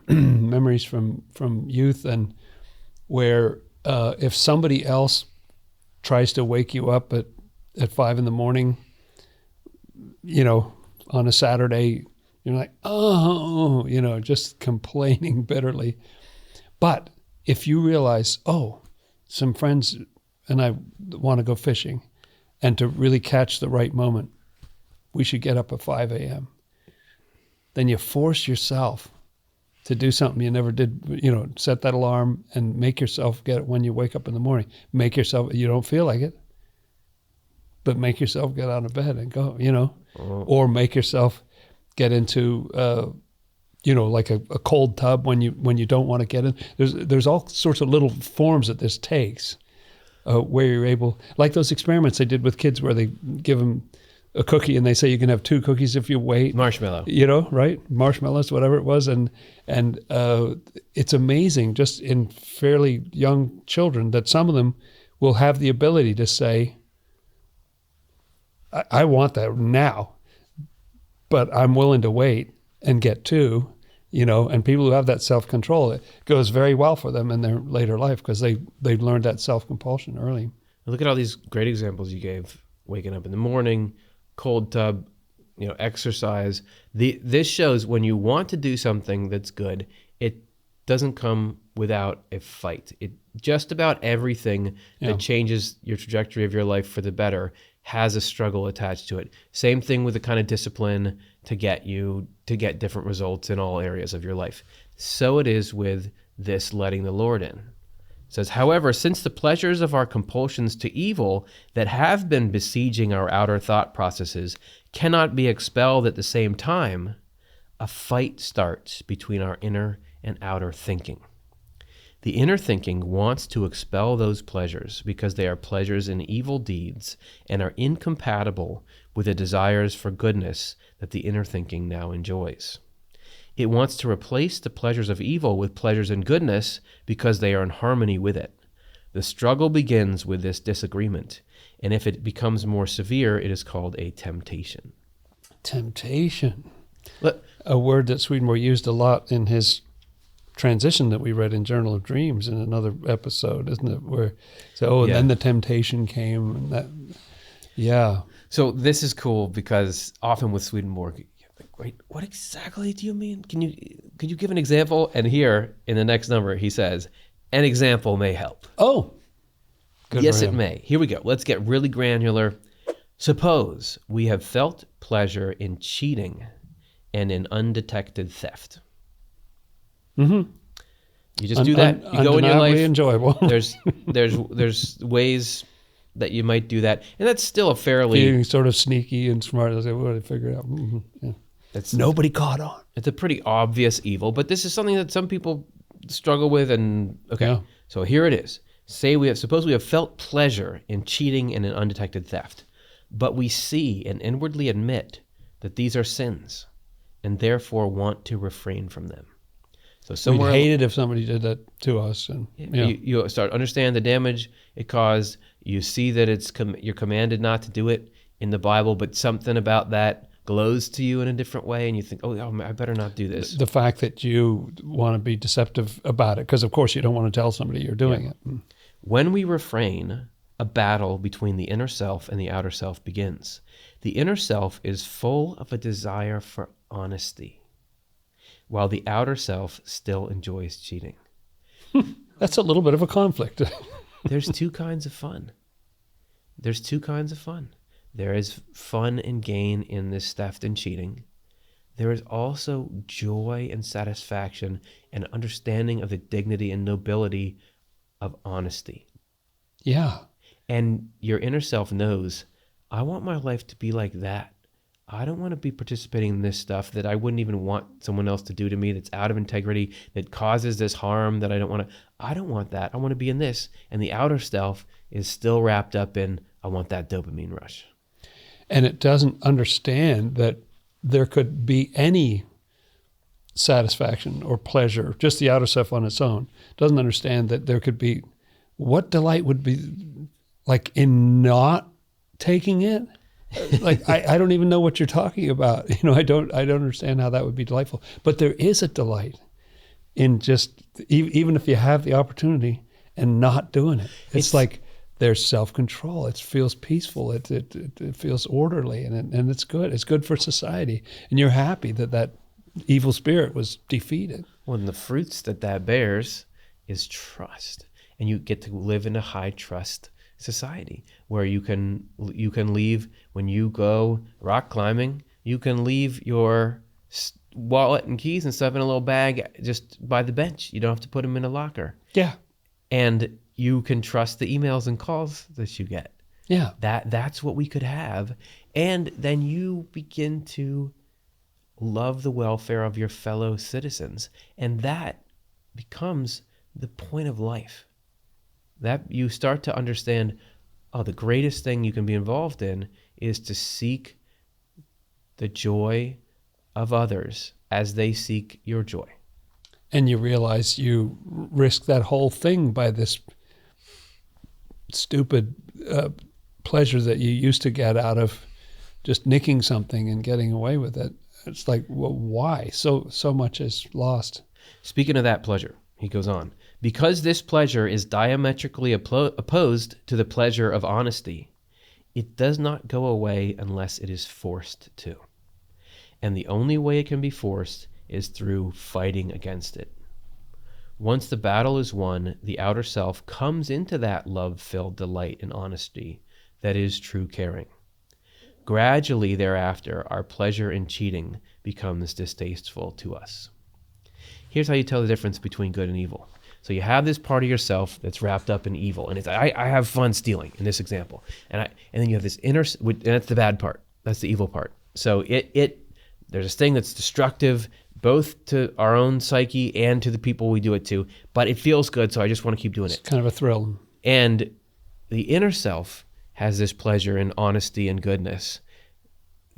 memories from youth, and where if somebody else tries to wake you up at 5 a.m, on a Saturday, you're like, oh, just complaining bitterly. But if you realize, oh, some friends and I want to go fishing, and to really catch the right moment, we should get up at 5 a.m. Then you force yourself to do something you never did, set that alarm and make yourself get it when you wake up in the morning. Make yourself, you don't feel like it, but make yourself get out of bed and go, or make yourself get into, like a cold tub when you don't want to get in. There's all sorts of little forms that this takes, where you're able, like those experiments they did with kids where they give them a cookie and they say you can have 2 cookies if you wait. Marshmallow. Right? Marshmallows, whatever it was. And it's amazing just in fairly young children that some of them will have the ability to say, I want that now, but I'm willing to wait and get 2, and people who have that self-control, it goes very well for them in their later life because they've learned that self-compulsion early. Look at all these great examples you gave. Waking up in the morning, cold tub, exercise. This shows when you want to do something that's good, it doesn't come without a fight. Just about everything that changes your trajectory of your life for the better has a struggle attached to it. Same thing with the kind of discipline to get different results in all areas of your life. So it is with this letting the Lord in. It says, however, since the pleasures of our compulsions to evil that have been besieging our outer thought processes cannot be expelled at the same time, a fight starts between our inner and outer thinking. The inner thinking wants to expel those pleasures because they are pleasures in evil deeds and are incompatible with the desires for goodness that the inner thinking now enjoys. It wants to replace the pleasures of evil with pleasures in goodness because they are in harmony with it. The struggle begins with this disagreement, and if it becomes more severe, it is called a temptation. Temptation. A word that Swedenborg used a lot in his transition that we read in Journal of Dreams in another episode, isn't it? Where, then the temptation came. And that, So this is cool because often with Swedenborg, wait, what exactly do you mean? Could you give an example? And here in the next number, he says, an example may help. Oh, good. Yes, it may. Here we go. Let's get really granular. Suppose we have felt pleasure in cheating and in undetected theft. Mm-hmm. You just do that. You go in your life. Enjoyable. There's ways that you might do that, and that's still a fairly being sort of sneaky and smart. I say, well, I figure it out. Mm-hmm. Yeah. Nobody caught on. It's a pretty obvious evil, but this is something that some people struggle with. And so here it is. Suppose we have felt pleasure in cheating and in undetected theft. but we see and inwardly admit that these are sins and therefore want to refrain from them. So somewhere We'd hate it if somebody did that to us. And you start understand the damage it caused. You see that you're commanded not to do it in the Bible, but something about that glows to you in a different way, and you think, oh, I better not do this. The fact that you want to be deceptive about it, because of course you don't want to tell somebody you're doing it. When we refrain, a battle between the inner self and the outer self begins. The inner self is full of a desire for honesty, while the outer self still enjoys cheating. That's a little bit of a conflict. There's two kinds of fun. There's two kinds of fun. There is fun and gain in this theft and cheating. There is also joy and satisfaction and understanding of the dignity and nobility of honesty. Yeah. And your inner self knows, I want my life to be like that. I don't want to be participating in this stuff that I wouldn't even want someone else to do to me, that's out of integrity, that causes this harm that I don't want to. I don't want that. I want to be in this. And the outer self is still wrapped up in, I want that dopamine rush. And it doesn't understand that there could be any satisfaction or pleasure, just the outer self on its own. Doesn't understand that there could be, what delight would be like in not taking it? Like, I don't even know what you're talking about. I don't understand how that would be delightful. But there is a delight in just, even if you have the opportunity and not doing it. It's like, there's self-control. It feels peaceful. It feels orderly, and it's good. It's good for society. And you're happy that evil spirit was defeated. Well, and the fruits that bears is trust. And you get to live in a high trust society where you can leave, when you go rock climbing, you can leave your wallet and keys and stuff in a little bag just by the bench. You don't have to put them in a locker. Yeah. And you can trust the emails and calls that you get. Yeah. That's what we could have. And then you begin to love the welfare of your fellow citizens. And that becomes the point of life. That you start to understand, the greatest thing you can be involved in is to seek the joy of others as they seek your joy. And you realize you risk that whole thing by this stupid pleasure that you used to get out of just nicking something and getting away with it. It's like, well, why? So much is lost. Speaking of that pleasure, he goes on, because this pleasure is diametrically opposed to the pleasure of honesty, it does not go away unless it is forced to. And the only way it can be forced is through fighting against it. Once the battle is won, the outer self comes into that love-filled delight and honesty that is true caring. Gradually thereafter, our pleasure in cheating becomes distasteful to us. Here's how you tell the difference between good and evil. So you have this part of yourself that's wrapped up in evil, and it's I have fun stealing in this example, and then you have this inner, and that's the bad part. That's the evil part. So there's this thing that's destructive, both to our own psyche and to the people we do it to, but it feels good, so I just want to keep doing it. It's kind of a thrill. And the inner self has this pleasure in honesty and goodness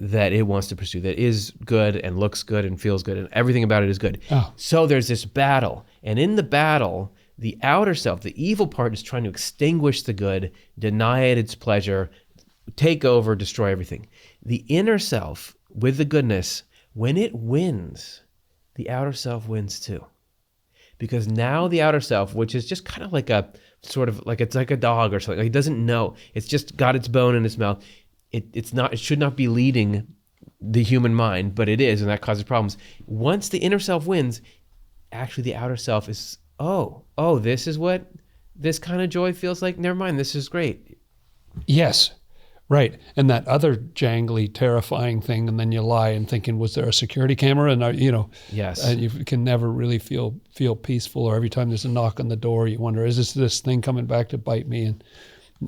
that it wants to pursue, that is good and looks good and feels good, and everything about it is good. Oh. So there's this battle, and in the battle, the outer self, the evil part, is trying to extinguish the good, deny it its pleasure, take over, destroy everything. The inner self, with the goodness, when it wins, the outer self wins too. Because now the outer self, which is just kind of like a sort of like, it's like a dog or something, like it doesn't know, it's just got its bone in its mouth. It should not be leading the human mind, but it is, and that causes problems. Once the inner self wins, actually the outer self is, this is what this kind of joy feels like. Never mind, this is great. Yes. Right. And that other jangly, terrifying thing, and then you lie and thinking, was there a security camera? And, yes, and you can never really feel peaceful, or every time there's a knock on the door, you wonder, is this thing coming back to bite me? And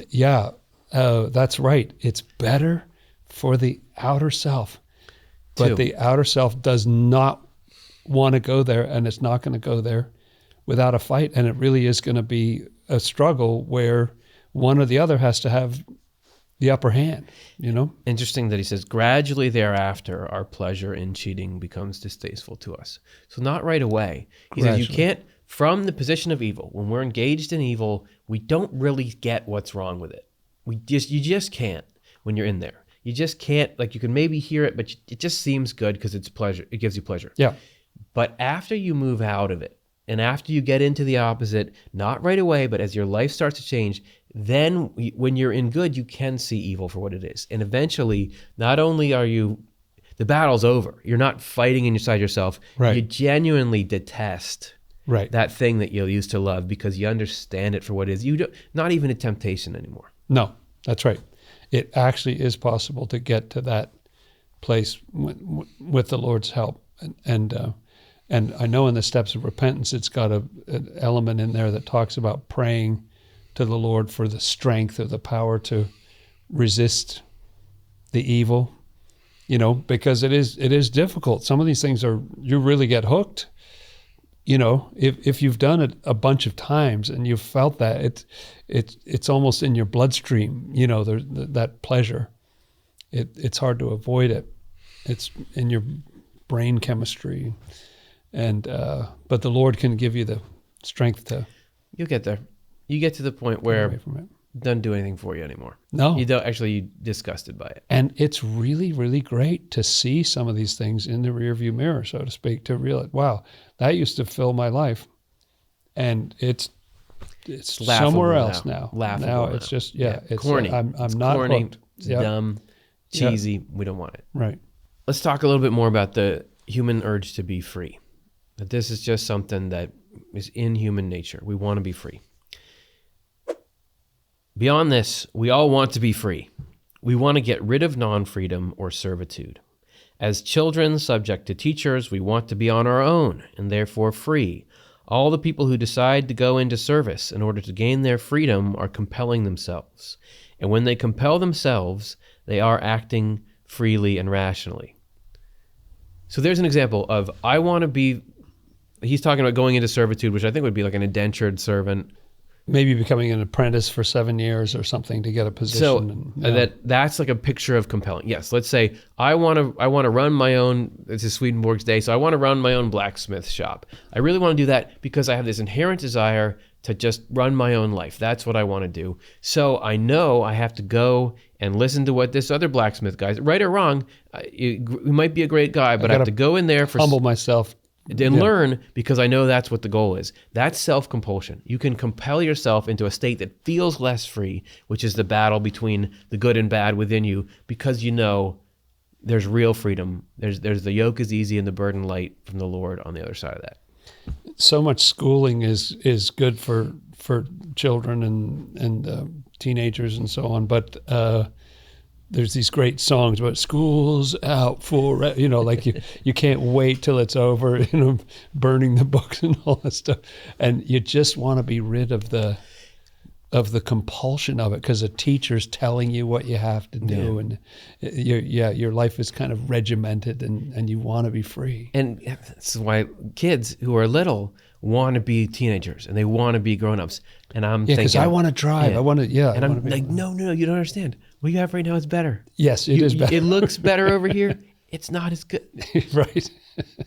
yeah, that's right. It's better for the outer self, but the outer self does not want to go there, and it's not going to go there without a fight. And it really is going to be a struggle where one or the other has to have the upper hand, you know? Interesting that he says, gradually thereafter, our pleasure in cheating becomes distasteful to us. So not right away. He says, you can't, from the position of evil, when we're engaged in evil, we don't really get what's wrong with it. You just can't when you're in there. You just can't, like, you can maybe hear it, but it just seems good because it's pleasure. It gives you pleasure. Yeah. But after you move out of it, and after you get into the opposite, not right away, but as your life starts to change, then when you're in good, you can see evil for what it is. And eventually, not only are you, the battle's over. You're not fighting inside yourself. Right. You genuinely detest Right. that thing that you used to love because you understand it for what it is. Not even a temptation anymore. No, that's right. It actually is possible to get to that place with the Lord's help. And I know in the steps of repentance, it's got an element in there that talks about praying to the Lord for the strength or the power to resist the evil, you know, because it is difficult. Some of these things you really get hooked. You know, if you've done it a bunch of times and you've felt that, it's almost in your bloodstream, you know, that pleasure. It's hard to avoid it. It's in your brain chemistry. And but the Lord can give you the strength to... You'll get there. You get to the point where away from it. It doesn't do anything for you anymore. No. You don't actually, you're disgusted by it. And it's really, really great to see some of these things in the rearview mirror, so to speak, to realize, wow, that used to fill my life. And it's somewhere else now. Laughable now. It's just, it's corny. I'm it's not corny. hooked. It's dumb, cheesy. We don't want it. Right. Let's talk a little bit more about the human urge to be free. That this is just something that is in human nature. We want to be free. Beyond this, we all want to be free. We want to get rid of non-freedom or servitude. As children subject to teachers, we want to be on our own and therefore free. All the people who decide to go into service in order to gain their freedom are compelling themselves. And when they compel themselves, they are acting freely and rationally. So there's an example of, I want to be, he's talking about going into servitude, which I think would be like an indentured servant. Maybe becoming an apprentice for 7 years or something to get a position. So that's like a picture of compelling. Yes, let's say I want to run my own. This is Swedenborg's day, so I want to run my own blacksmith shop. I really want to do that because I have this inherent desire to just run my own life. That's what I want to do. So I know I have to go and listen to what this other blacksmith guy, right or wrong, he might be a great guy, but I have to go in there for humble myself. And learn because I know that's what the goal is. That's self-compulsion. You can compel yourself into a state that feels less free, which is the battle between the good and bad within you, because you know there's real freedom. There's the yoke is easy and the burden light from the Lord on the other side of that. So much schooling is good for children and teenagers and so on, but there's these great songs about school's out for, like you can't wait till it's over, burning the books and all that stuff. And you just want to be rid of the compulsion of it because a teacher's telling you what you have to do. And your life is kind of regimented and you want to be free. And that's why kids who are little want to be teenagers and they want to be grown-ups. And I'm thinking, because I want to drive. I want to, And I'm like, no, you don't understand. What you have right now is better. Yes, it is better. It looks better over here. It's not as good. Right.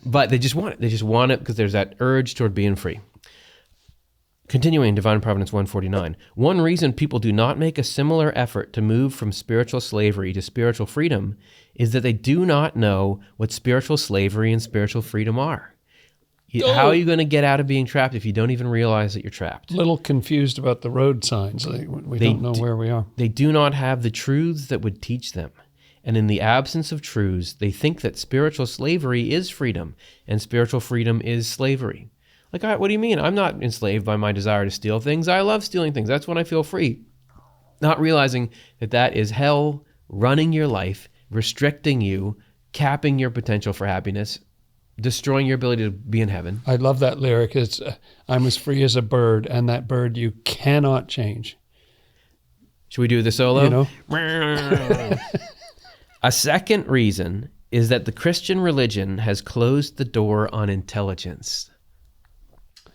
But they just want it. They just want it because there's that urge toward being free. Continuing Divine Providence 149, one reason people do not make a similar effort to move from spiritual slavery to spiritual freedom is that they do not know what spiritual slavery and spiritual freedom are. How are you going to get out of being trapped if you don't even realize that you're trapped? A little confused about the road signs. We don't know where we are. They do not have the truths that would teach them. And in the absence of truths, they think that spiritual slavery is freedom and spiritual freedom is slavery. Like, what do you mean? I'm not enslaved by my desire to steal things. I love stealing things. That's when I feel free. Not realizing that is hell running your life, restricting you, capping your potential for happiness, destroying your ability to be in heaven. I love that lyric. It's, I'm as free as a bird, and that bird you cannot change. Should we do the solo? A second reason is that the Christian religion has closed the door on intelligence.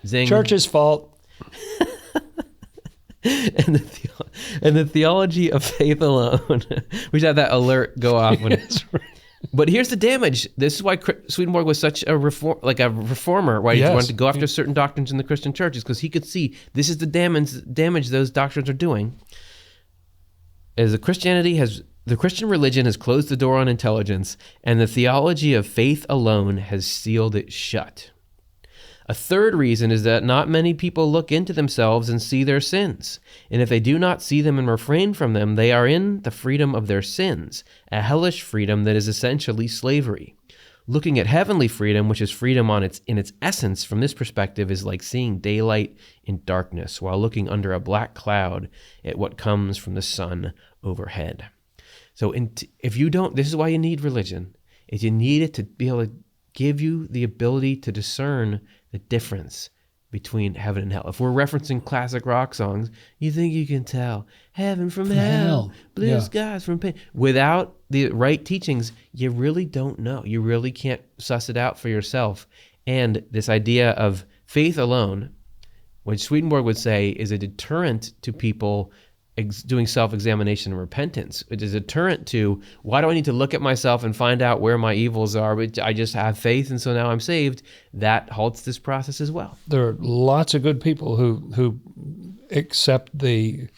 Zing. Church's fault. And the theology of faith alone. We should have that alert go off when That's right. But here's the damage. This is why Swedenborg was such a reformer, why he Yes. wanted to go after certain doctrines in the Christian church, is because he could see this is the damage those doctrines are doing. As the Christian religion has closed the door on intelligence, and the theology of faith alone has sealed it shut. A third reason is that not many people look into themselves and see their sins. And if they do not see them and refrain from them, they are in the freedom of their sins, a hellish freedom that is essentially slavery. Looking at heavenly freedom, which is freedom in its essence from this perspective, is like seeing daylight in darkness, while looking under a black cloud at what comes from the sun overhead. So if you don't, this is why you need religion, is you need it to be able to give you the ability to discern the difference between heaven and hell. If we're referencing classic rock songs, you think you can tell heaven from hell, blue skies from pain. Without the right teachings, you really don't know. You really can't suss it out for yourself. And this idea of faith alone, which Swedenborg would say is a deterrent to people doing self-examination and repentance. It is a deterrent to, why do I need to look at myself and find out where my evils are? But I just have faith, and so now I'm saved. That halts this process as well. There are lots of good people who accept the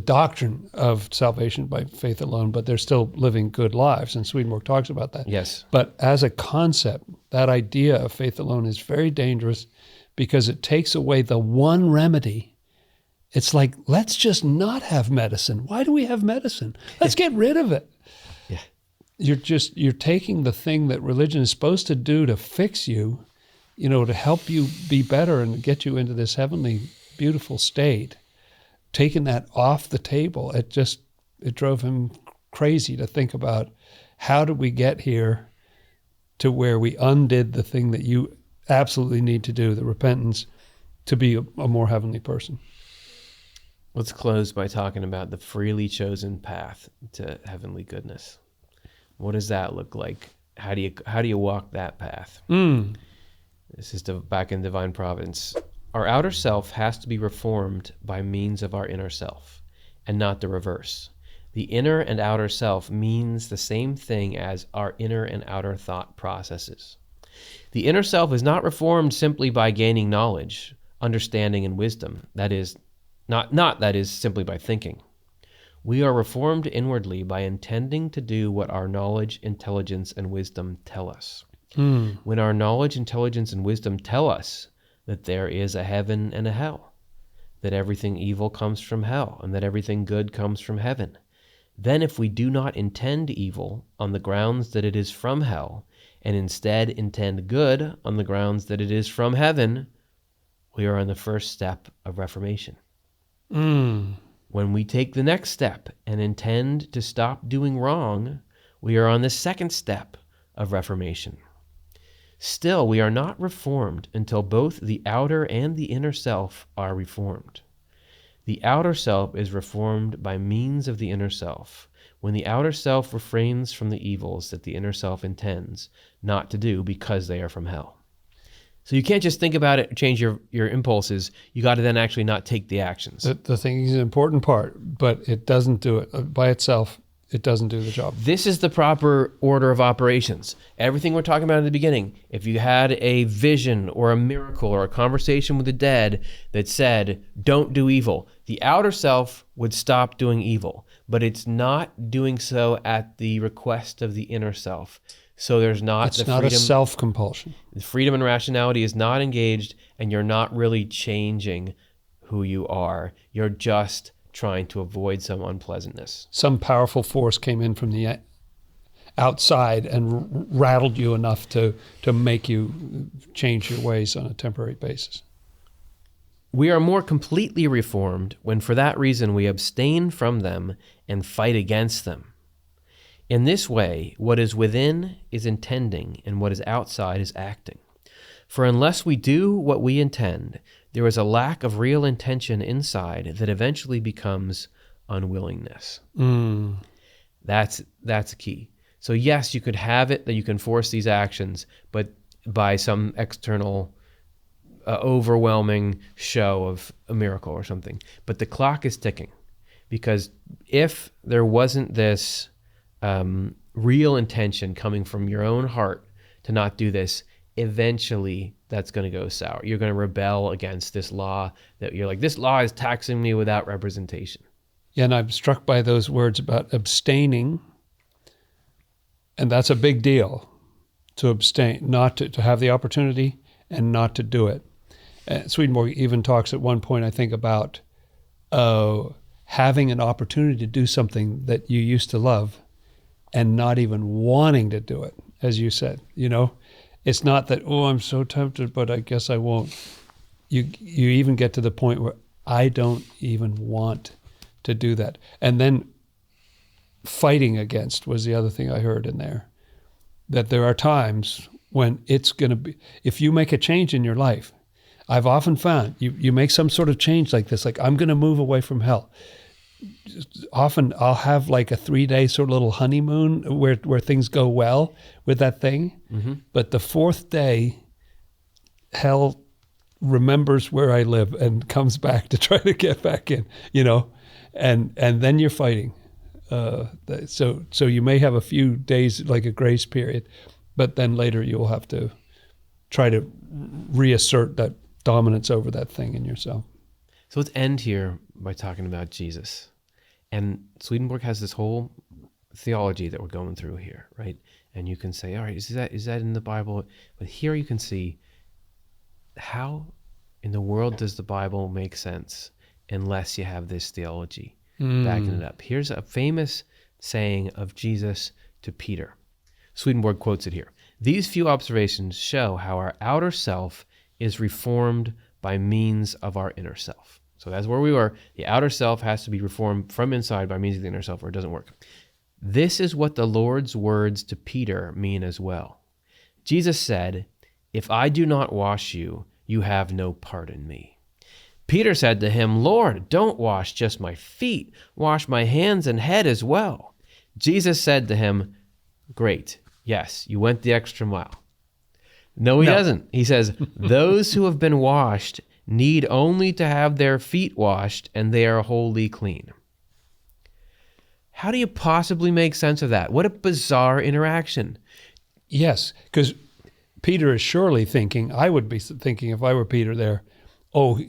doctrine of salvation by faith alone, but they're still living good lives, and Swedenborg talks about that. Yes. But as a concept, that idea of faith alone is very dangerous because it takes away the one remedy. It's like, let's just not have medicine. Why do we have medicine? Let's get rid of it. Yeah. You're taking the thing that religion is supposed to do to fix you, to help you be better and get you into this heavenly, beautiful state. Taking that off the table, it drove him crazy to think about, how did we get here to where we undid the thing that you absolutely need to do, the repentance, to be a more heavenly person. Let's close by talking about the freely chosen path to heavenly goodness. What does that look like? How do you walk that path? This is back in Divine Providence. Our outer self has to be reformed by means of our inner self, and not the reverse. The inner and outer self means the same thing as our inner and outer thought processes. The inner self is not reformed simply by gaining knowledge, understanding, and wisdom. That is simply by thinking. We are reformed inwardly by intending to do what our knowledge, intelligence, and wisdom tell us. When our knowledge, intelligence, and wisdom tell us that there is a heaven and a hell, that everything evil comes from hell, and that everything good comes from heaven, then if we do not intend evil on the grounds that it is from hell, and instead intend good on the grounds that it is from heaven, we are on the first step of reformation. When we take the next step and intend to stop doing wrong, we are on the second step of reformation. Still, we are not reformed until both the outer and the inner self are reformed. The outer self is reformed by means of the inner self, when the outer self refrains from the evils that the inner self intends not to do because they are from hell. So you can't just think about it, change your impulses. You got to then actually not take the actions. The thing is an important part, but it doesn't do it. By itself, it doesn't do the job. This is the proper order of operations. Everything we're talking about in the beginning, if you had a vision or a miracle or a conversation with the dead that said, don't do evil, the outer self would stop doing evil, but it's not doing so at the request of the inner self. So there's not It's not a self-compulsion. The freedom and rationality is not engaged, and you're not really changing who you are. You're just trying to avoid some unpleasantness. Some powerful force came in from the outside and rattled you enough to make you change your ways on a temporary basis. We are more completely reformed when for that reason we abstain from them and fight against them. In this way, what is within is intending, and what is outside is acting. For unless we do what we intend, there is a lack of real intention inside that eventually becomes unwillingness. That's key. So yes, you could have it that you can force these actions, but by some external a overwhelming show of a miracle or something. But the clock is ticking, because if there wasn't this real intention coming from your own heart to not do this, eventually that's going to go sour. You're going to rebel against this law that you're like, this law is taxing me without representation. Yeah, and I'm struck by those words about abstaining. And that's a big deal, to abstain, not to have the opportunity and not to do it. Swedenborg even talks at one point, I think, about having an opportunity to do something that you used to love and not even wanting to do it, as you said. It's not that, oh, I'm so tempted, but I guess I won't. You even get to the point where I don't even want to do that. And then fighting against was the other thing I heard in there, that there are times when it's going to be, if you make a change in your life, I've often found you make some sort of change like this, like I'm going to move away from hell. Often I'll have like a 3-day sort of little honeymoon where things go well with that thing. Mm-hmm. But the 4th day, hell remembers where I live and comes back to try to get back in, and then you're fighting. So you may have a few days, like a grace period, but then later you'll have to try to reassert that dominance over that thing in yourself. So let's end here by talking about Jesus. And Swedenborg has this whole theology that we're going through here, right? And you can say, all right, is that in the Bible? But here you can see, how in the world does the Bible make sense unless you have this theology backing it up? Here's a famous saying of Jesus to Peter. Swedenborg quotes it here. These few observations show how our outer self is reformed by means of our inner self. So that's where we were. The outer self has to be reformed from inside by means of the inner self, or it doesn't work. This is what the Lord's words to Peter mean as well. Jesus said, "If I do not wash you, you have no part in me." Peter said to him, "Lord, don't wash just my feet. Wash my hands and head as well." Jesus said to him, "Great. Yes, you went the extra mile." No, he doesn't. He says, "Those who have been washed need only to have their feet washed, and they are wholly clean." How do you possibly make sense of that? What a bizarre interaction. Yes, because Peter is surely thinking, I would be thinking if I were Peter there, I'm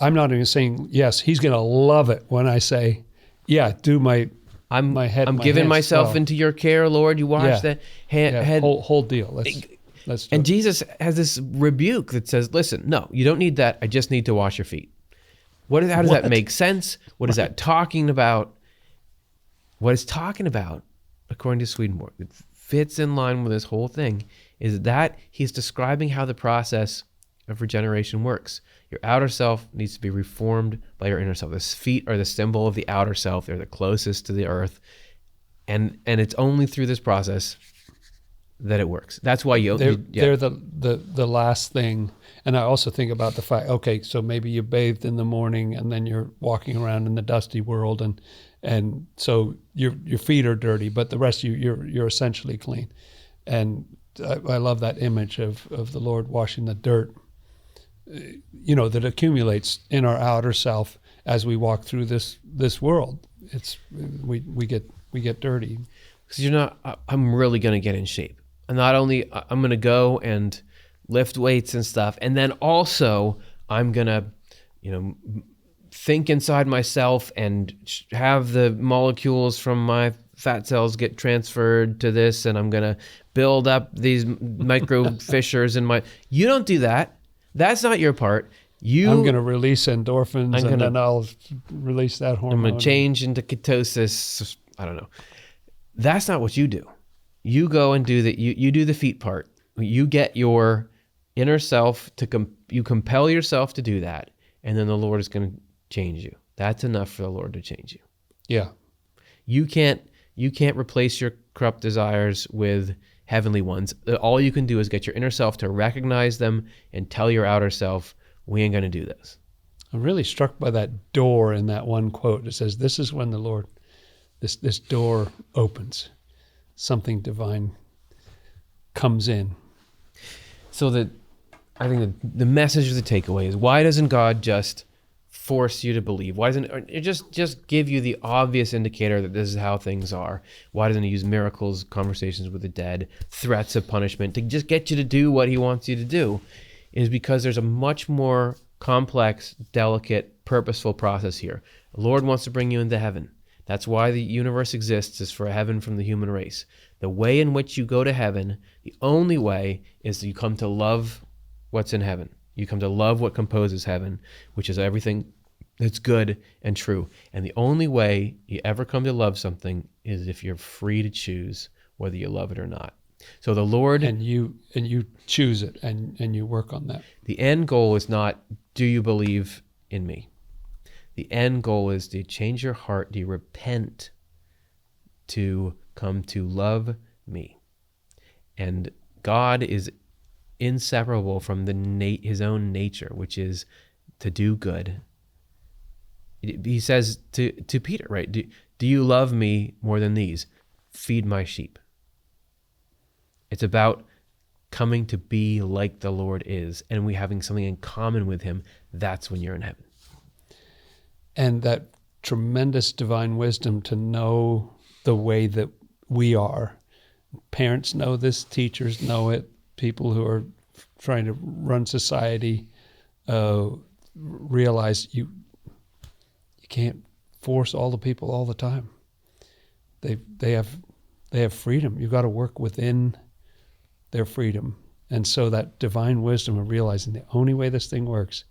not even saying yes, he's going to love it when I say, yeah, do my head. I'm giving myself into your care, Lord. You wash that head. Whole deal. Let's do and it. Jesus has this rebuke that says, listen, no, you don't need that. I just need to wash your feet. How does that make sense? What is that talking about? What it's talking about, according to Swedenborg, it fits in line with this whole thing, is that he's describing how the process of regeneration works. Your outer self needs to be reformed by your inner self. The feet are the symbol of the outer self. They're the closest to the earth. And it's only through this process that it works. That's why they're the last thing. And I also think about the fact, okay, so maybe you bathed in the morning and then you're walking around in the dusty world, and so your feet are dirty, but the rest of you're essentially clean. And I love that image of the Lord washing the dirt, that accumulates in our outer self as we walk through this world. It's we get dirty. Because I'm really going to get in shape. And not only I'm going to go and lift weights and stuff, and then also I'm going to, think inside myself and have the molecules from my fat cells get transferred to this, and I'm going to build up these micro fissures in my... You don't do that. That's not your part. I'm going to release endorphins, and then I'll release that hormone. I'm going to change into ketosis. I don't know. That's not what you do. You go and do that. You do the feet part. You get your inner self you compel yourself to do that, and then the Lord is going to change you. That's enough for the Lord to change you. Yeah. You can't replace your corrupt desires with heavenly ones. All you can do is get your inner self to recognize them and tell your outer self, we ain't going to do this. I'm really struck by that door in that one quote. It says, this is when the Lord, this door opens. Something divine comes in. So that I think the message of the takeaway is, why doesn't God just force you to believe? Why doesn't it just give you the obvious indicator that this is how things are? Why doesn't he use miracles, conversations with the dead, threats of punishment to just get you to do what he wants you to do? Is because there's a much more complex, delicate, purposeful process here. The Lord wants to bring you into heaven. That's why the universe exists, is for a heaven from the human race. The way in which you go to heaven, the only way, is that you come to love what's in heaven. You come to love what composes heaven, which is everything that's good and true. And the only way you ever come to love something is if you're free to choose whether you love it or not. So the Lord... And you choose it, and you work on that. The end goal is not, do you believe in me? The end goal is, do you change your heart? Do you repent to come to love me? And God is inseparable from his own nature, which is to do good. He says to Peter, right? Do you love me more than these? Feed my sheep. It's about coming to be like the Lord is, and we having something in common with him. That's when you're in heaven. And that tremendous divine wisdom to know the way that we are. Parents know this, teachers know it, people who are trying to run society realize you can't force all the people all the time. They have freedom. You've got to work within their freedom. And so that divine wisdom of realizing the only way this thing works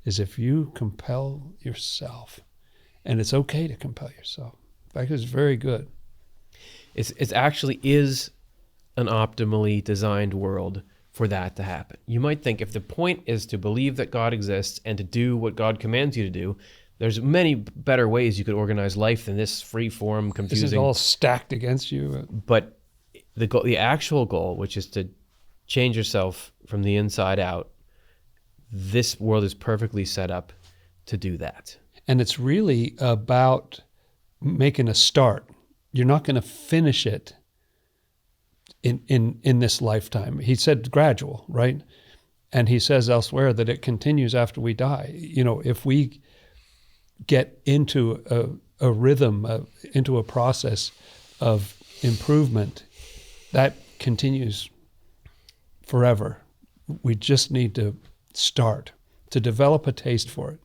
is if you compel yourself. And it's okay to compel yourself. In fact, it's very good. It actually is an optimally designed world for that to happen. You might think, if the point is to believe that God exists and to do what God commands you to do, there's many better ways you could organize life than this free form, confusing. This is all stacked against you. But the actual goal, which is to change yourself from the inside out, this world is perfectly set up to do that. And it's really about making a start. You're not going to finish it in this lifetime. He said gradual, right? And he says elsewhere that it continues after we die. You know, if we get into a rhythm, into a process of improvement, that continues forever. We just need to start to develop a taste for it.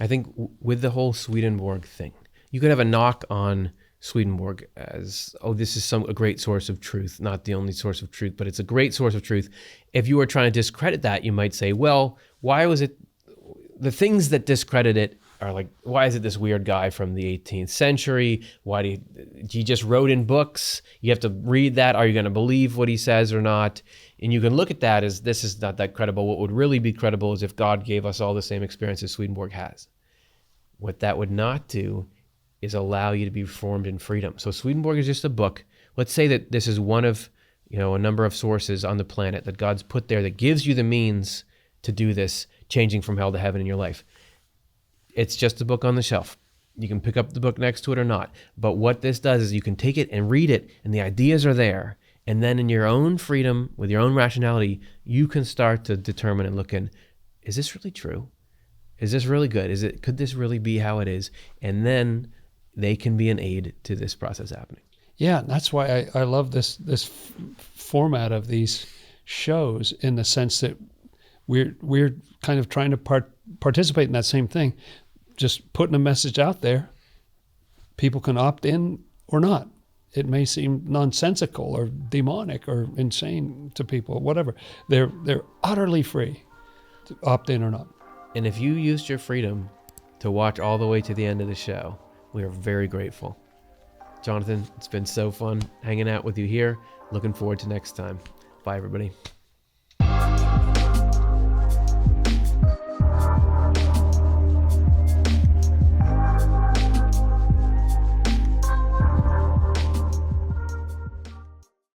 I think with the whole Swedenborg thing, you could have a knock on Swedenborg as, oh, this is a great source of truth, not the only source of truth, but it's a great source of truth. If you were trying to discredit that, you might say, well, why was it, the things that discredit it are like, why is it this weird guy from the 18th century? Why he just wrote in books? You have to read that. Are you going to believe what he says or not? And you can look at that as, this is not that credible. What would really be credible is if God gave us all the same experiences Swedenborg has. What that would not do is allow you to be formed in freedom. So Swedenborg is just a book. Let's say that this is one of, a number of sources on the planet that God's put there that gives you the means to do this, changing from hell to heaven in your life. It's just a book on the shelf. You can pick up the book next to it or not. But what this does is you can take it and read it, and the ideas are there. And then in your own freedom, with your own rationality, you can start to determine and look in, is this really true? Is this really good? Could this really be how it is? And then they can be an aid to this process happening. Yeah, that's why I love this format of these shows, in the sense that we're kind of trying to participate in that same thing, just putting a message out there. People can opt in or not. It may seem nonsensical or demonic or insane to people, whatever. They're utterly free to opt in or not. And if you used your freedom to watch all the way to the end of the show, we are very grateful. Jonathan, it's been so fun hanging out with you here. Looking forward to next time. Bye, everybody.